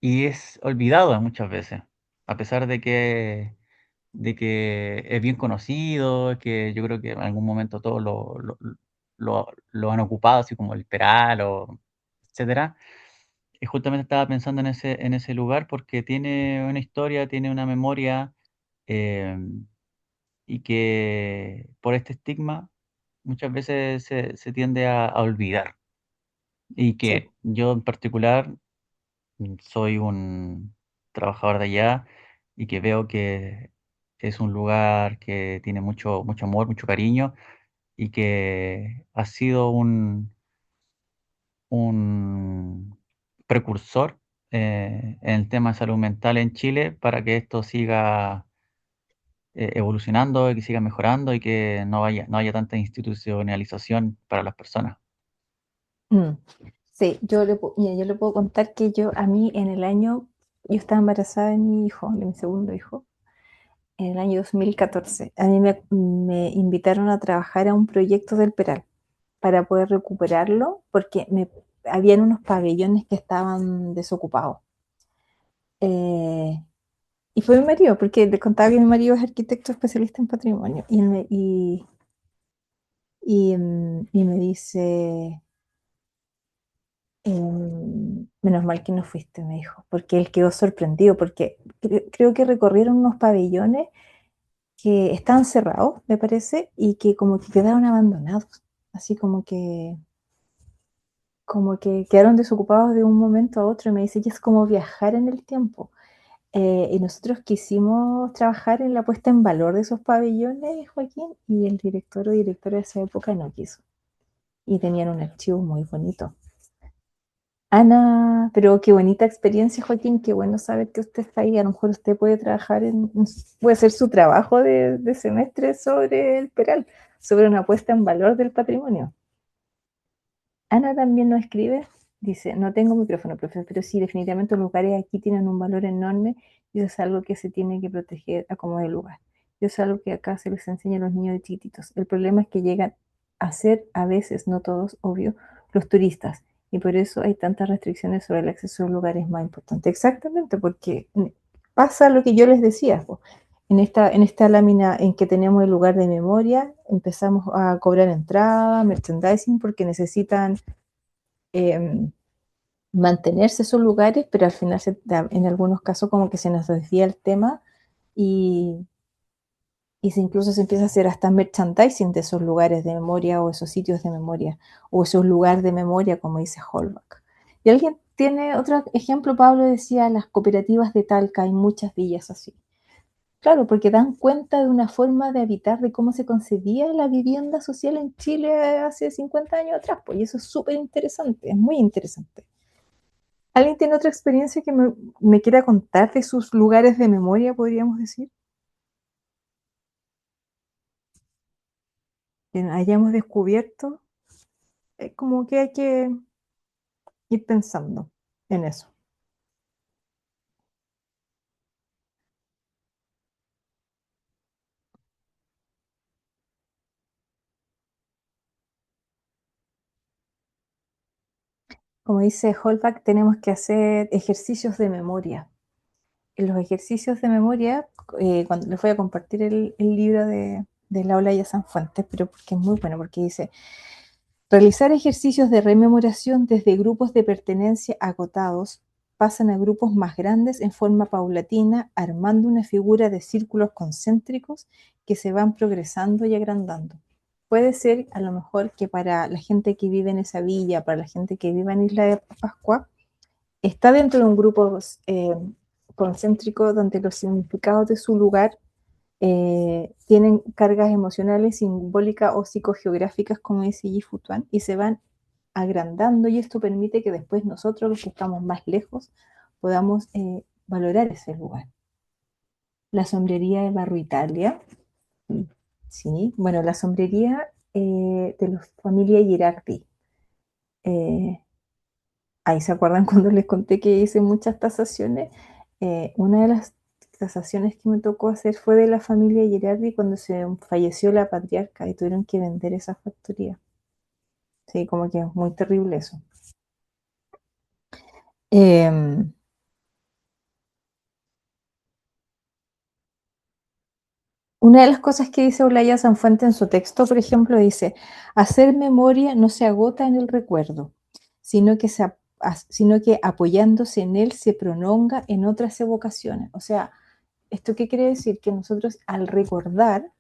y es olvidado muchas veces, a pesar de que es bien conocido, que yo creo que en algún momento todos lo han ocupado, así como el Peral o etcétera. Y justamente estaba pensando en ese lugar porque tiene una historia, tiene una memoria, eh, y que por este estigma muchas veces se tiende a olvidar. Y Sí. que yo en particular soy un trabajador de allá y que veo que es un lugar que tiene mucho, mucho amor, mucho cariño y que ha sido un precursor, en el tema de salud mental en Chile para que esto siga, evolucionando y que siga mejorando y que no haya tanta institucionalización para las personas. Mm. Sí, mira, yo le puedo contar que a mí yo estaba embarazada de mi hijo, de mi segundo hijo, en el año 2014. A mí me invitaron a trabajar a un proyecto del Peral para poder recuperarlo, porque habían unos pabellones que estaban desocupados. Eh, y fue mi marido, porque le contaba que mi marido es arquitecto especialista en patrimonio, y me dice... menos mal que no fuiste, me dijo, porque él quedó sorprendido, porque creo que recorrieron unos pabellones que estaban cerrados, me parece, y que como que quedaron abandonados, así como que quedaron desocupados de un momento a otro, y me dice, ya es como viajar en el tiempo. Y nosotros quisimos trabajar en la puesta en valor de esos pabellones, Joaquín, y el director o directora de esa época no quiso, y tenían un archivo muy bonito. Ana, pero qué bonita experiencia, Joaquín, qué bueno saber que usted está ahí. A lo mejor usted puede puede hacer su trabajo de semestre sobre el Peral, sobre una puesta en valor del patrimonio. Ana también nos escribe, dice, no tengo micrófono, profesor, pero sí, definitivamente los lugares aquí tienen un valor enorme y eso es algo que se tiene que proteger a como de lugar. Eso es algo que acá se les enseña a los niños de chiquititos. El problema es que llegan a ser, a veces, no todos, obvio, los turistas. Y por eso hay tantas restricciones sobre el acceso a los lugares más importantes. Exactamente, porque pasa lo que yo les decía, po. En esta lámina en que tenemos el lugar de memoria, empezamos a cobrar entrada, merchandising, porque necesitan eh, mantenerse esos lugares, pero al final en algunos casos como que se nos desvía el tema y, incluso se empieza a hacer hasta merchandising de esos lugares de memoria o esos sitios de memoria o esos lugares de memoria, como dice Holbach. Y alguien tiene otro ejemplo, Pablo decía, las cooperativas de Talca, hay muchas villas así. Claro, porque dan cuenta de una forma de habitar, de cómo se concebía la vivienda social en Chile hace 50 años atrás, pues, y eso es súper interesante, es muy interesante. ¿Alguien tiene otra experiencia que me quiera contar de sus lugares de memoria, podríamos decir? Que hayamos descubierto, como que hay que ir pensando en eso. como dice Holbach, tenemos que hacer ejercicios de memoria. En los ejercicios de memoria, cuando les voy a compartir el libro de la Olaya Sanfuentes, pero porque es muy bueno, porque dice, realizar ejercicios de rememoración desde grupos de pertenencia agotados pasan a grupos más grandes en forma paulatina, armando una figura de círculos concéntricos que se van progresando y agrandando. Puede ser a lo mejor que para la gente que vive en esa villa, para la gente que vive en Isla de Pascua, está dentro de un grupo concéntrico donde los significados de su lugar tienen cargas emocionales, simbólicas o psicogeográficas, como dice Yi-Fu Tuan, y se van agrandando, y esto permite que después nosotros, los que estamos más lejos, podamos valorar ese lugar. La sombrería de Barro Italia, sí, bueno, la sombrería de la familia Girardi. Ahí se acuerdan cuando les conté que hice muchas tasaciones. Una de las tasaciones que me tocó hacer fue de la familia Girardi cuando se falleció la patriarca y tuvieron que vender esa factoría. Sí, como que es muy terrible eso. Una de las cosas que dice Olaya Sanfuente en su texto, por ejemplo, dice, hacer memoria no se agota en el recuerdo, sino que apoyándose en él se prolonga en otras evocaciones. O sea, ¿esto qué quiere decir? Que nosotros al recordar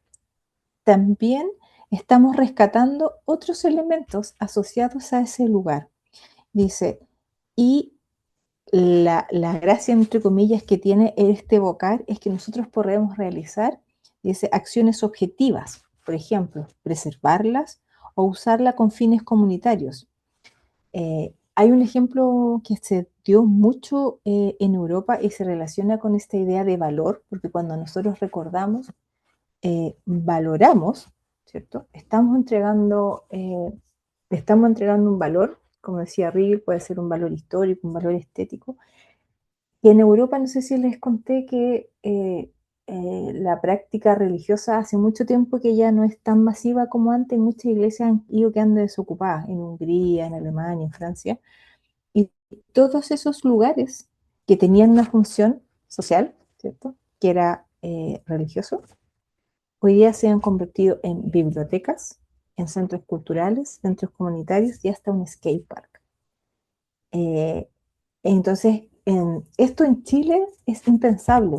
también estamos rescatando otros elementos asociados a ese lugar. Dice, y la gracia, entre comillas, que tiene este evocar es que nosotros podemos realizar, dice, acciones objetivas, por ejemplo, preservarlas o usarla con fines comunitarios. Hay un ejemplo que se dio mucho en Europa y se relaciona con esta idea de valor, porque cuando nosotros recordamos, valoramos, ¿cierto? Estamos entregando un valor, como decía Riegel, puede ser un valor histórico, un valor estético. Y en Europa, no sé si les conté que la práctica religiosa hace mucho tiempo que ya no es tan masiva como antes. Muchas iglesias han ido quedando desocupadas en Hungría, en Alemania, en Francia. Y todos esos lugares que tenían una función social, ¿cierto? Que era religioso, hoy día se han convertido en bibliotecas, en centros culturales, centros comunitarios y hasta un skate park. Entonces, esto en Chile es impensable.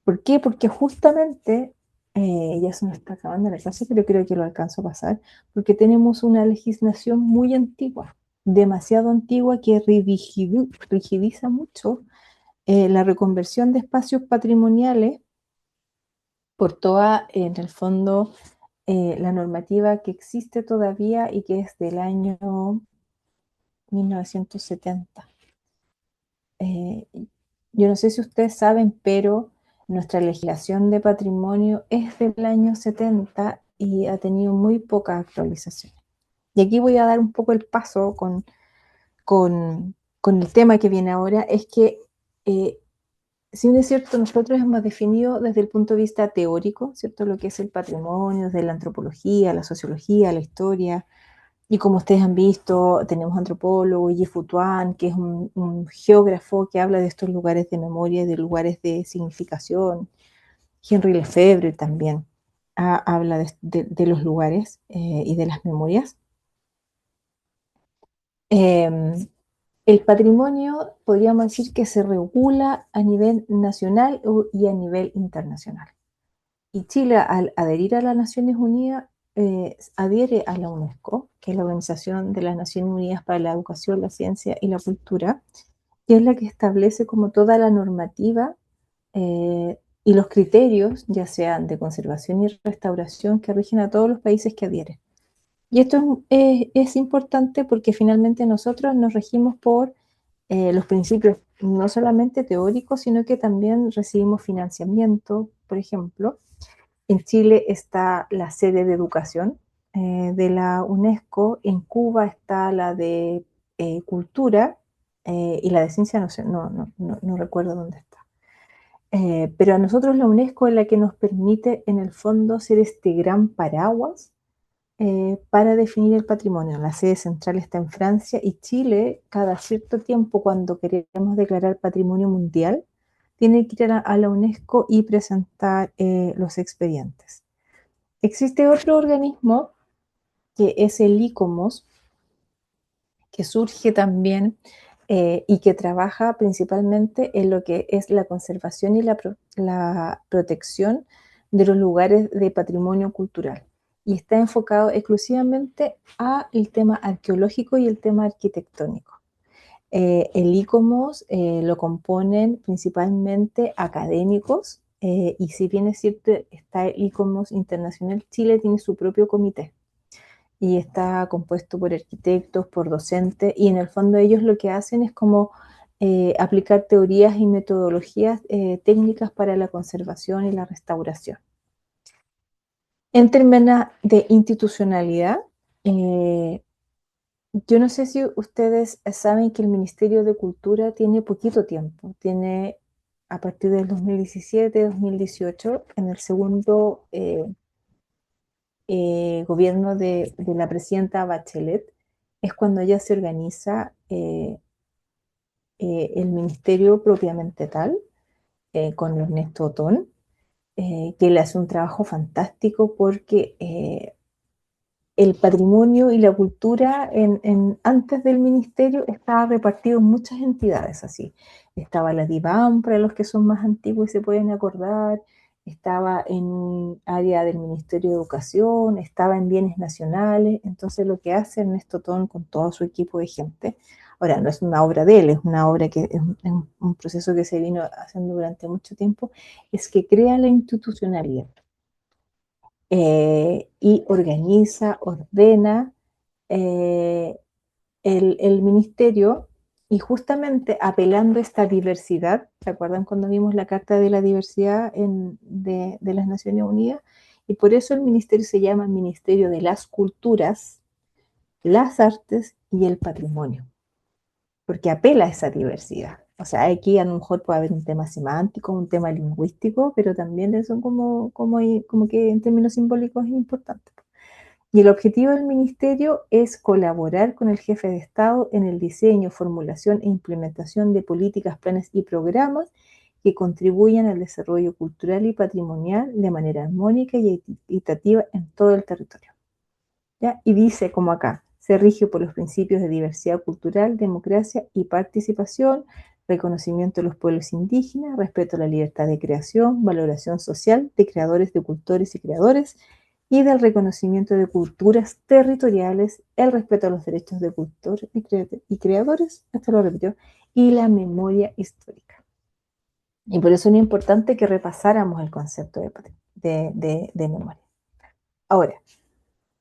¿Por qué? Porque justamente, ya se nos está acabando la clase, pero creo que lo alcanzo a pasar, porque tenemos una legislación muy antigua, demasiado antigua, que rigidiza mucho la reconversión de espacios patrimoniales por toda, en el fondo, la normativa que existe todavía y que es del año 1970. Yo no sé si ustedes saben, pero nuestra legislación de patrimonio es del año 70 y ha tenido muy pocas actualizaciones. Y aquí voy a dar un poco el paso con el tema que viene ahora, es que si bien es cierto, nosotros hemos definido desde el punto de vista teórico, ¿cierto? Lo que es el patrimonio, desde la antropología, la sociología, la historia, y como ustedes han visto, tenemos antropólogo, Yi-Fu Tuan, que es un geógrafo que habla de estos lugares de memoria y de lugares de significación. Henri Lefebvre también habla de los lugares y de las memorias. El patrimonio, podríamos decir que se regula a nivel nacional y a nivel internacional. Y Chile, al adherir a las Naciones Unidas, adhiere a la UNESCO, que es la Organización de las Naciones Unidas para la Educación, la Ciencia y la Cultura, que es la que establece como toda la normativa y los criterios, ya sean de conservación y restauración, que rigen a todos los países que adhieren. Y esto es importante porque finalmente nosotros nos regimos por los principios no solamente teóricos, sino que también recibimos financiamiento. Por ejemplo, en Chile está la sede de educación de la UNESCO, en Cuba está la de cultura y la de ciencia, no sé, no recuerdo dónde está. Pero a nosotros la UNESCO es la que nos permite en el fondo ser este gran paraguas para definir el patrimonio. La sede central está en Francia y Chile, cada cierto tiempo, cuando queremos declarar patrimonio mundial, tiene que ir a la UNESCO y presentar los expedientes. Existe otro organismo que es el ICOMOS, que surge también y que trabaja principalmente en lo que es la conservación y la protección de los lugares de patrimonio cultural. Y está enfocado exclusivamente al tema arqueológico y el tema arquitectónico. El ICOMOS lo componen principalmente académicos, y si bien es cierto, está el ICOMOS Internacional, Chile tiene su propio comité y está compuesto por arquitectos, por docentes, y en el fondo ellos lo que hacen es como aplicar teorías y metodologías técnicas para la conservación y la restauración. En términos de institucionalidad, yo no sé si ustedes saben que el Ministerio de Cultura tiene poquito tiempo, tiene a partir del 2017-2018, en el segundo gobierno de la presidenta Bachelet, es cuando ya se organiza el ministerio propiamente tal, con Ernesto Otón, que le hace un trabajo fantástico porque el patrimonio y la cultura antes del ministerio estaba repartido en muchas entidades así. Estaba la DIVAM, para los que son más antiguos y se pueden acordar, estaba en un área del Ministerio de Educación, estaba en Bienes Nacionales. Entonces lo que hace Ernesto Otón con todo su equipo de gente, ahora no es una obra de él, es una obra que es un proceso que se vino haciendo durante mucho tiempo, es que crea la institucionalidad. Y organiza, ordena el ministerio, y justamente apelando a esta diversidad. ¿Se acuerdan cuando vimos la Carta de la Diversidad de las Naciones Unidas? Y por eso el ministerio se llama Ministerio de las Culturas, las Artes y el Patrimonio, porque apela a esa diversidad. O sea, aquí a lo mejor puede haber un tema semántico, un tema lingüístico, pero también son como que en términos simbólicos es importante. Y el objetivo del ministerio es colaborar con el jefe de Estado en el diseño, formulación e implementación de políticas, planes y programas que contribuyan al desarrollo cultural y patrimonial de manera armónica y equitativa en todo el territorio. ¿Ya? Y dice como acá: se rige por los principios de diversidad cultural, democracia y participación, reconocimiento de los pueblos indígenas, respeto a la libertad de creación, valoración social de creadores, de cultores y creadores, y del reconocimiento de culturas territoriales, el respeto a los derechos de cultores y creadores, esto lo repitió, y la memoria histórica. Y por eso es importante que repasáramos el concepto de memoria. Ahora,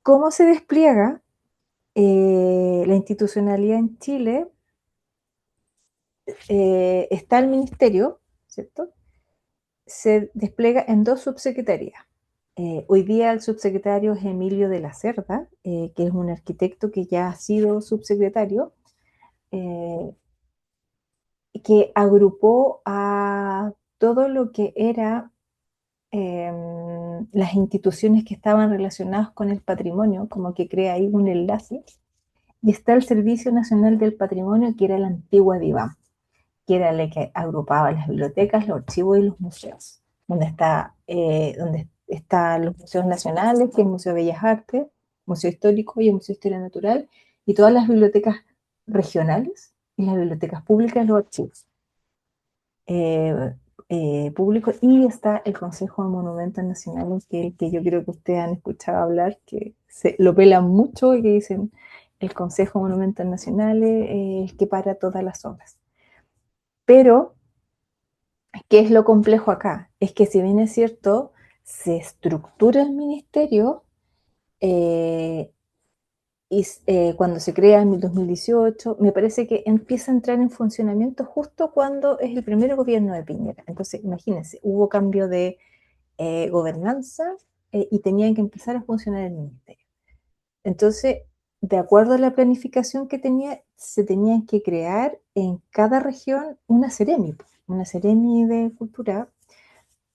¿cómo se despliega la institucionalidad en Chile? Está el ministerio, ¿cierto? Se despliega en dos subsecretarías. Hoy día el subsecretario es Emilio de la Cerda, que es un arquitecto que ya ha sido subsecretario, que agrupó a todo lo que era las instituciones que estaban relacionadas con el patrimonio, como que crea ahí un enlace. Y está el Servicio Nacional del Patrimonio, que era la antigua DIVAM, que era la que agrupaba las bibliotecas, los archivos y los museos, donde están los museos nacionales, que es el Museo de Bellas Artes, Museo Histórico y el Museo de Historia Natural, y todas las bibliotecas regionales y las bibliotecas públicas, los archivos públicos. Y está el Consejo de Monumentos Nacionales, que yo creo que ustedes han escuchado hablar, que lo pelan mucho y que dicen: el Consejo de Monumentos Nacionales es el que para todas las obras. Pero, ¿qué es lo complejo acá? Es que, si bien es cierto, se estructura el ministerio, cuando se crea en el 2018, me parece que empieza a entrar en funcionamiento justo cuando es el primer gobierno de Piñera. Entonces, imagínense, hubo cambio de gobernanza, y tenían que empezar a funcionar el ministerio. Entonces, de acuerdo a la planificación que tenía, se tenían que crear en cada región una Seremi de Cultura,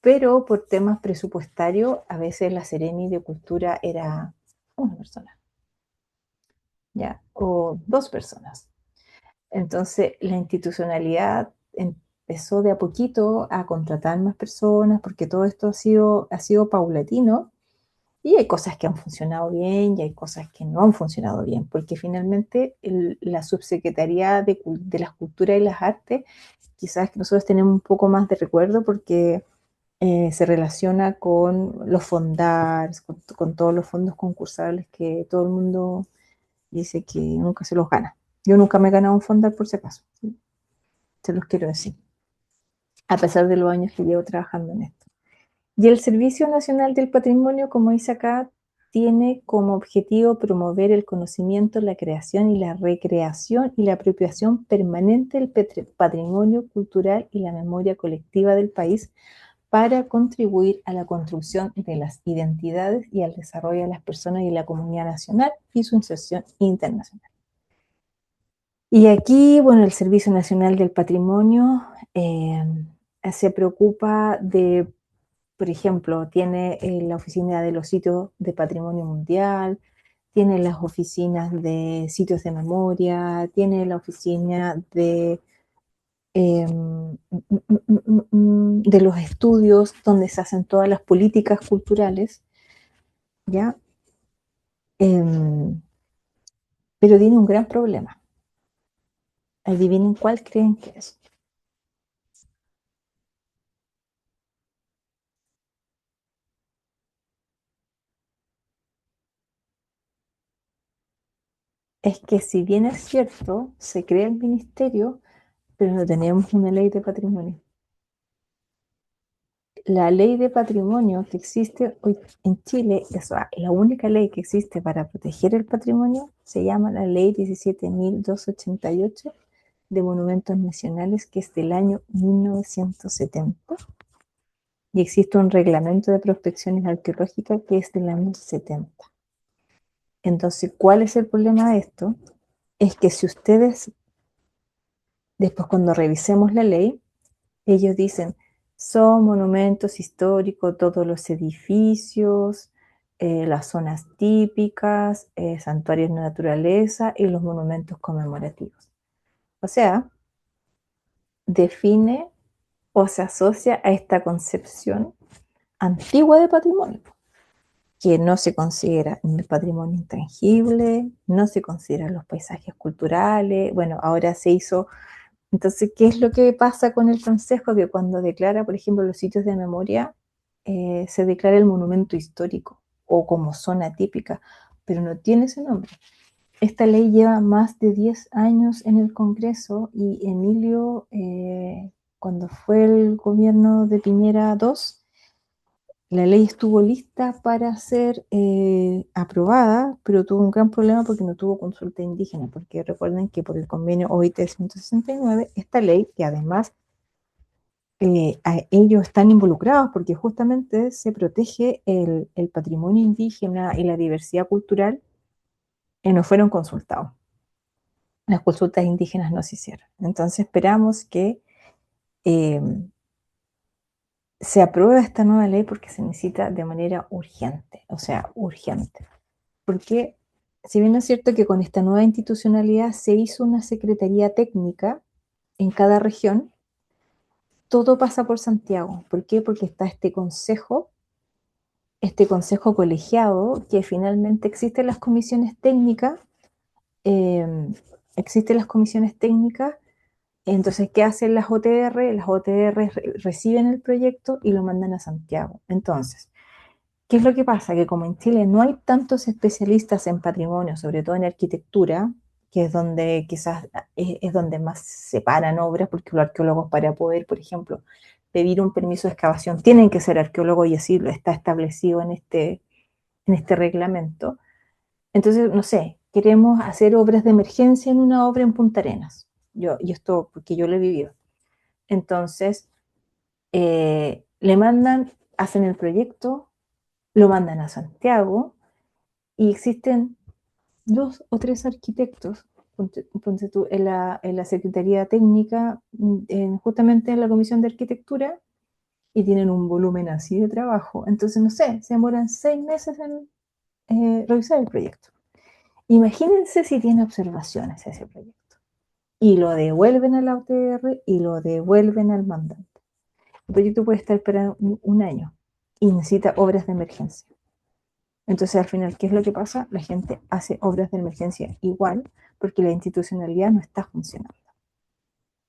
pero por temas presupuestarios, a veces la Seremi de Cultura era una persona, ¿ya? O 2 personas. Entonces, la institucionalidad empezó de a poquito a contratar más personas, porque todo esto ha sido paulatino, y hay cosas que han funcionado bien y hay cosas que no han funcionado bien, porque finalmente la Subsecretaría de las Culturas y las Artes, quizás que nosotros tenemos un poco más de recuerdo porque se relaciona con los fondars, con todos los fondos concursables que todo el mundo dice que nunca se los gana. Yo nunca me he ganado un fondar por si acaso, ¿sí? Se los quiero decir, a pesar de los años que llevo trabajando en esto. Y el Servicio Nacional del Patrimonio, como dice acá, tiene como objetivo promover el conocimiento, la creación y la recreación y la apropiación permanente del patrimonio cultural y la memoria colectiva del país para contribuir a la construcción de las identidades y al desarrollo de las personas y la comunidad nacional y su inserción internacional. Y aquí, bueno, el Servicio Nacional del Patrimonio se preocupa de, por ejemplo, tiene la oficina de los sitios de patrimonio mundial, tiene las oficinas de sitios de memoria, tiene la oficina de los estudios donde se hacen todas las políticas culturales, ¿ya? Pero tiene un gran problema. Adivinen cuál creen que es. Es que si bien es cierto, se crea el ministerio, pero no tenemos una ley de patrimonio. La ley de patrimonio que existe hoy en Chile, la única ley que existe para proteger el patrimonio, se llama la ley 17.288 de monumentos nacionales, que es del año 1970. Y existe un reglamento de prospecciones arqueológicas que es del año 70. Entonces, ¿cuál es el problema de esto? Es que si ustedes, después cuando revisemos la ley, ellos dicen, son monumentos históricos todos los edificios, las zonas típicas, santuarios de naturaleza y los monumentos conmemorativos. O sea, define o se asocia a esta concepción antigua de patrimonio, que no se considera el patrimonio intangible, no se consideran los paisajes culturales. Bueno, ahora se hizo. Entonces, ¿qué es lo que pasa con el Consejo? Que cuando declara, por ejemplo, los sitios de memoria, se declara el monumento histórico o como zona típica, pero no tiene ese nombre. Esta ley lleva más de 10 años en el Congreso y Emilio, cuando fue el gobierno de Piñera II, la ley estuvo lista para ser aprobada, pero tuvo un gran problema porque no tuvo consulta indígena, porque recuerden que por el convenio OIT 169, esta ley, que además ellos están involucrados porque justamente se protege el patrimonio indígena y la diversidad cultural, no fueron consultados. Las consultas indígenas no se hicieron. Entonces esperamos que se apruebe esta nueva ley porque se necesita de manera urgente, o sea, urgente. Porque si bien es cierto que con esta nueva institucionalidad se hizo una secretaría técnica en cada región, todo pasa por Santiago. ¿Por qué? Porque está este consejo colegiado, que finalmente existen las comisiones técnicas, eh, entonces, ¿qué hacen las OTR? Las OTR reciben el proyecto y lo mandan a Santiago. Entonces, ¿qué es lo que pasa? Que como en Chile no hay tantos especialistas en patrimonio, sobre todo en arquitectura, que es donde quizás es donde más se paran obras, porque los arqueólogos, para poder, por ejemplo, pedir un permiso de excavación, tienen que ser arqueólogos y así lo está establecido en este reglamento. Entonces, no sé, queremos hacer obras de emergencia en una obra en Punta Arenas. Y esto porque yo lo he vivido. Entonces, le mandan, hacen el proyecto, lo mandan a Santiago y existen 2 o 3 arquitectos, ponte tú, en la Secretaría Técnica, justamente en la Comisión de Arquitectura, y tienen un volumen así de trabajo. Entonces, no sé, se demoran 6 meses revisar el proyecto. Imagínense si tiene observaciones ese proyecto. Y lo devuelven a la UTR y lo devuelven al mandante. El proyecto puede estar esperando un año y necesita obras de emergencia. Entonces, al final, ¿qué es lo que pasa? La gente hace obras de emergencia igual porque la institucionalidad no está funcionando.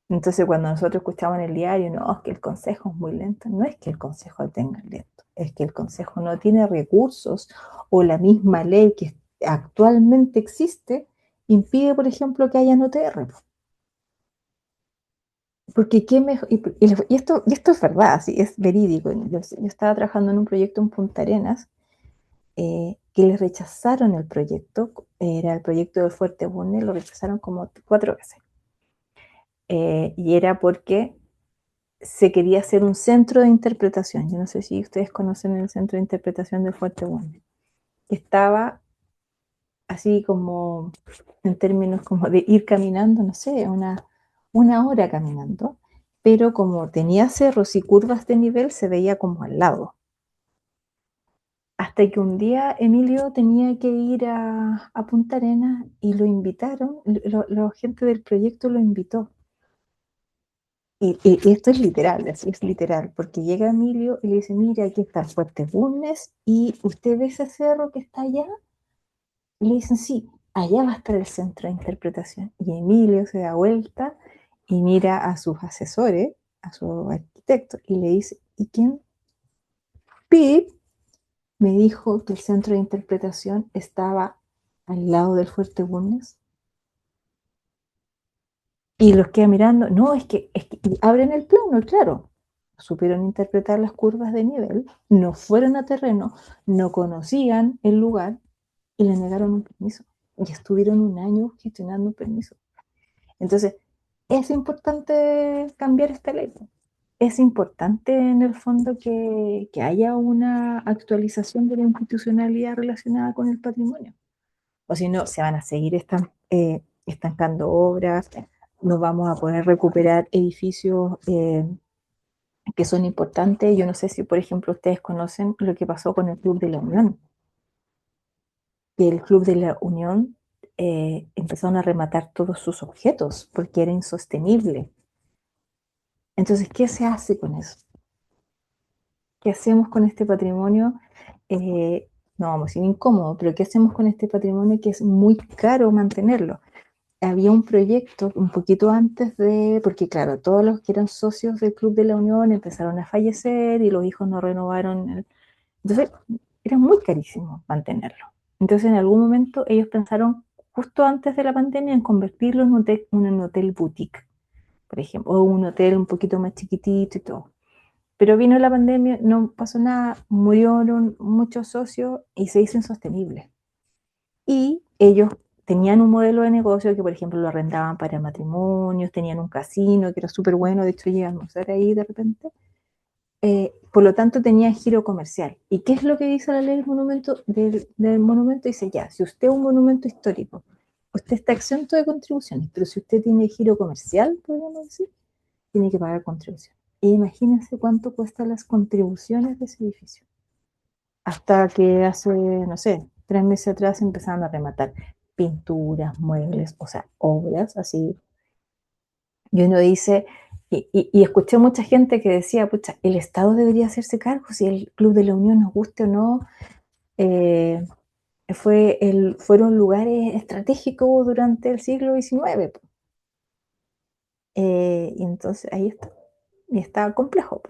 Entonces, cuando nosotros escuchamos en el diario, no, es que el consejo es muy lento, no es que el consejo tenga lento, es que el consejo no tiene recursos o la misma ley que actualmente existe impide, por ejemplo, que haya OTR. Porque qué mejor, y esto es verdad, sí, es verídico. Yo estaba trabajando en un proyecto en Punta Arenas que les rechazaron el proyecto, era el proyecto del Fuerte Bune, lo rechazaron como 4 veces. Y era porque se quería hacer un centro de interpretación. Yo no sé si ustedes conocen el centro de interpretación del Fuerte Bune. Estaba así como en términos como de ir caminando, no sé, una hora caminando, pero como tenía cerros y curvas de nivel, se veía como al lado. Hasta que un día Emilio tenía que ir a Punta Arenas y lo invitaron, la gente del proyecto lo invitó. Y esto es literal, así es literal, porque llega Emilio y le dice, mira, aquí está el Fuerte Bulnes y usted ve ese cerro que está allá. Y le dicen, sí, allá va a estar el centro de interpretación. Y Emilio se da vuelta y mira a sus asesores, a su arquitecto, y le dice, ¿y quién? Pip me dijo que el centro de interpretación estaba al lado del Fuerte Bulnes. Y los queda mirando, no, y abren el plano, claro. Supieron interpretar las curvas de nivel, no fueron a terreno, no conocían el lugar y le negaron un permiso. Y estuvieron un año gestionando un permiso. Entonces, es importante cambiar esta ley. Es importante en el fondo que haya una actualización de la institucionalidad relacionada con el patrimonio. O si no, se van a seguir estancando obras, no vamos a poder recuperar edificios que son importantes. Yo no sé si, por ejemplo, ustedes conocen lo que pasó con el Club de la Unión. Que el Club de la Unión empezaron a rematar todos sus objetos porque era insostenible. Entonces, ¿qué se hace con eso? ¿Qué hacemos con este patrimonio? No vamos a decir incómodo, pero ¿qué hacemos con este patrimonio que es muy caro mantenerlo? Había un proyecto un poquito antes porque claro, todos los que eran socios del Club de la Unión empezaron a fallecer y los hijos no renovaron. Entonces, era muy carísimo mantenerlo. Entonces, en algún momento ellos pensaron, justo antes de la pandemia, en convertirlo en un hotel boutique, por ejemplo, o un hotel un poquito más chiquitito y todo. Pero vino la pandemia, no pasó nada, murieron muchos socios y se hizo insostenible. Y ellos tenían un modelo de negocio que, por ejemplo, lo arrendaban para matrimonios, tenían un casino que era súper bueno, de hecho llegué a almorzar ahí de repente. Por lo tanto, tenía giro comercial. ¿Y qué es lo que dice la ley del monumento? Dice, ya, si usted es un monumento histórico, usted está exento de contribuciones, pero si usted tiene giro comercial, podríamos decir, tiene que pagar contribuciones. E imagínense cuánto cuestan las contribuciones de ese edificio. Hasta que hace, no sé, 3 meses atrás empezaron a rematar pinturas, muebles, o sea, obras así. Y uno dice, y escuché mucha gente que decía, pucha, el Estado debería hacerse cargo si el Club de la Unión nos guste o no. eh, Fueron lugares estratégicos durante el siglo XIX. Y entonces ahí está. Y está complejo.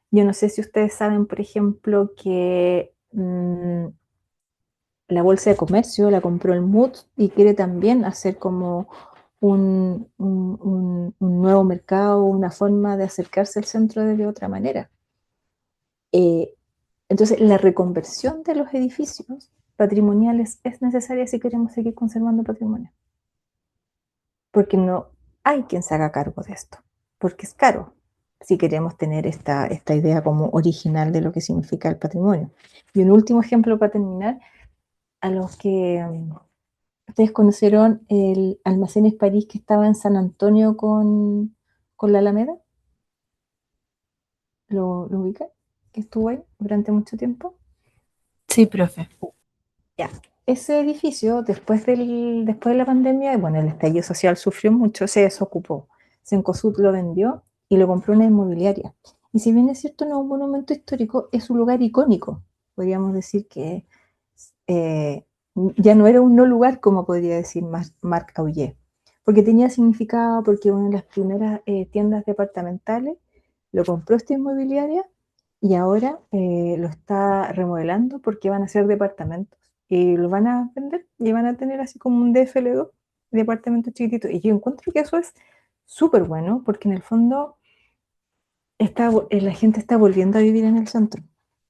Yo no sé si ustedes saben, por ejemplo, que la Bolsa de Comercio la compró el MUD y quiere también hacer como un nuevo mercado, una forma de acercarse al centro de otra manera. Eh, entonces, la reconversión de los edificios patrimoniales es necesaria si queremos seguir conservando patrimonio. Porque no hay quien se haga cargo de esto, porque es caro si queremos tener esta idea como original de lo que significa el patrimonio. Y un último ejemplo para terminar, a los que ustedes conocieron el Almacenes París que estaba en San Antonio con la Alameda. ¿Lo ubican? Que estuvo ahí durante mucho tiempo. Sí, profe. Ya, ese edificio, después de la pandemia, bueno, el estallido social sufrió mucho, se desocupó. Cencosud lo vendió y lo compró una inmobiliaria. Y si bien es cierto, no es un monumento histórico, es un lugar icónico. Podríamos decir que eh, ya no era un no lugar, como podría decir Marc Aullier, porque tenía significado, porque una de las primeras tiendas departamentales lo compró esta inmobiliaria y ahora lo está remodelando porque van a ser departamentos y lo van a vender y van a tener así como un DFL2, departamento chiquitito. Y yo encuentro que eso es súper bueno porque en el fondo la gente está volviendo a vivir en el centro,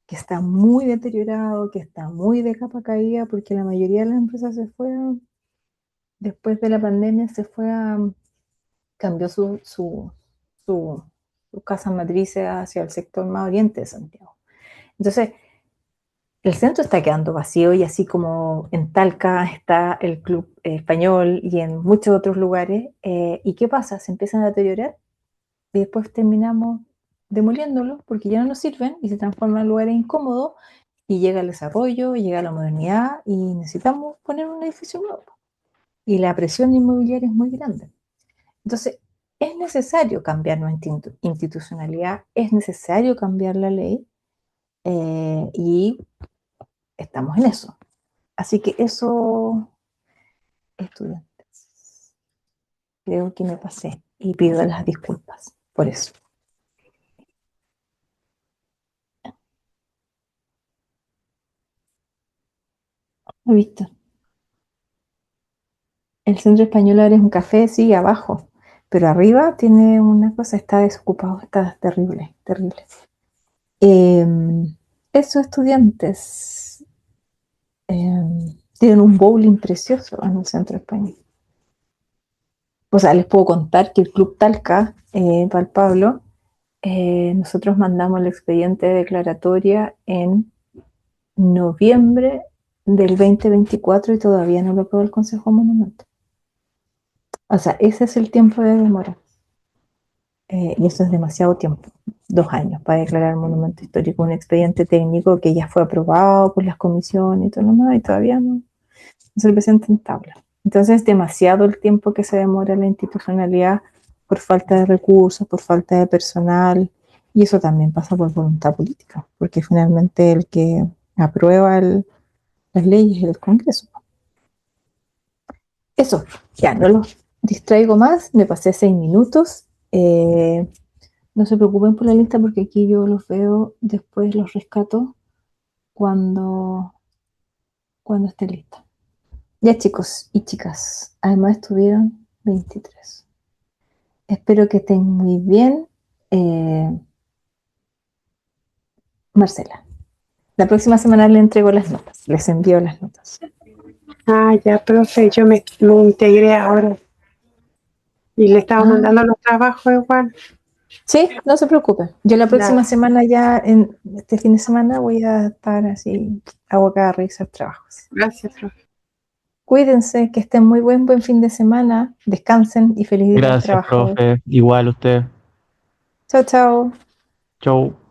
que está muy deteriorado, que está muy de capa caída porque la mayoría de las empresas después de la pandemia cambió su, sus casas matrices hacia el sector más oriente de Santiago. Entonces, el centro está quedando vacío y así como en Talca está el Club Español y en muchos otros lugares. ¿Y qué pasa? Se empiezan a deteriorar y después terminamos demoliéndolos porque ya no nos sirven y se transforman en lugares incómodos y llega el desarrollo, llega la modernidad y necesitamos poner un edificio nuevo. Y la presión inmobiliaria es muy grande. Entonces, es necesario cambiar nuestra institucionalidad, es necesario cambiar la ley y estamos en eso. Así que eso, estudiantes, creo que me pasé y pido las disculpas por eso. ¿Has visto? El centro español ahora es un café, sí, abajo, pero arriba tiene una cosa, está desocupado, está terrible, terrible. Esos estudiantes tienen un bowling precioso en el centro español. O sea, les puedo contar que el Club Talca, para el Pablo, nosotros mandamos el expediente de declaratoria en noviembre del 2024 y todavía no lo aprobó el Consejo de Monumentos. O sea, ese es el tiempo de demora. Y eso es demasiado tiempo, 2 años para declarar monumento histórico, un expediente técnico que ya fue aprobado por las comisiones y todo lo demás, y todavía no se presenta en tabla. Entonces es demasiado el tiempo que se demora la institucionalidad por falta de recursos, por falta de personal, y eso también pasa por voluntad política, porque finalmente el que aprueba las leyes es el Congreso. Eso, ya no los distraigo más, me pasé 6 minutos. No se preocupen por la lista porque aquí yo los veo, después los rescato cuando esté lista. Ya chicos y chicas, además estuvieron 23. Espero que estén muy bien. Marcela, la próxima semana le entrego las notas, les envío las notas. Ah, ya, profe, yo me integré ahora. Y le estaba mandando los trabajos igual. Sí, no se preocupe. Yo la próxima semana ya, en este fin de semana, voy a estar así, abocada a revisar trabajos. Gracias, profe. Cuídense, que estén muy buen fin de semana, descansen y feliz día de trabajo. Gracias, profe. Igual usted. Chao, chao. Chau.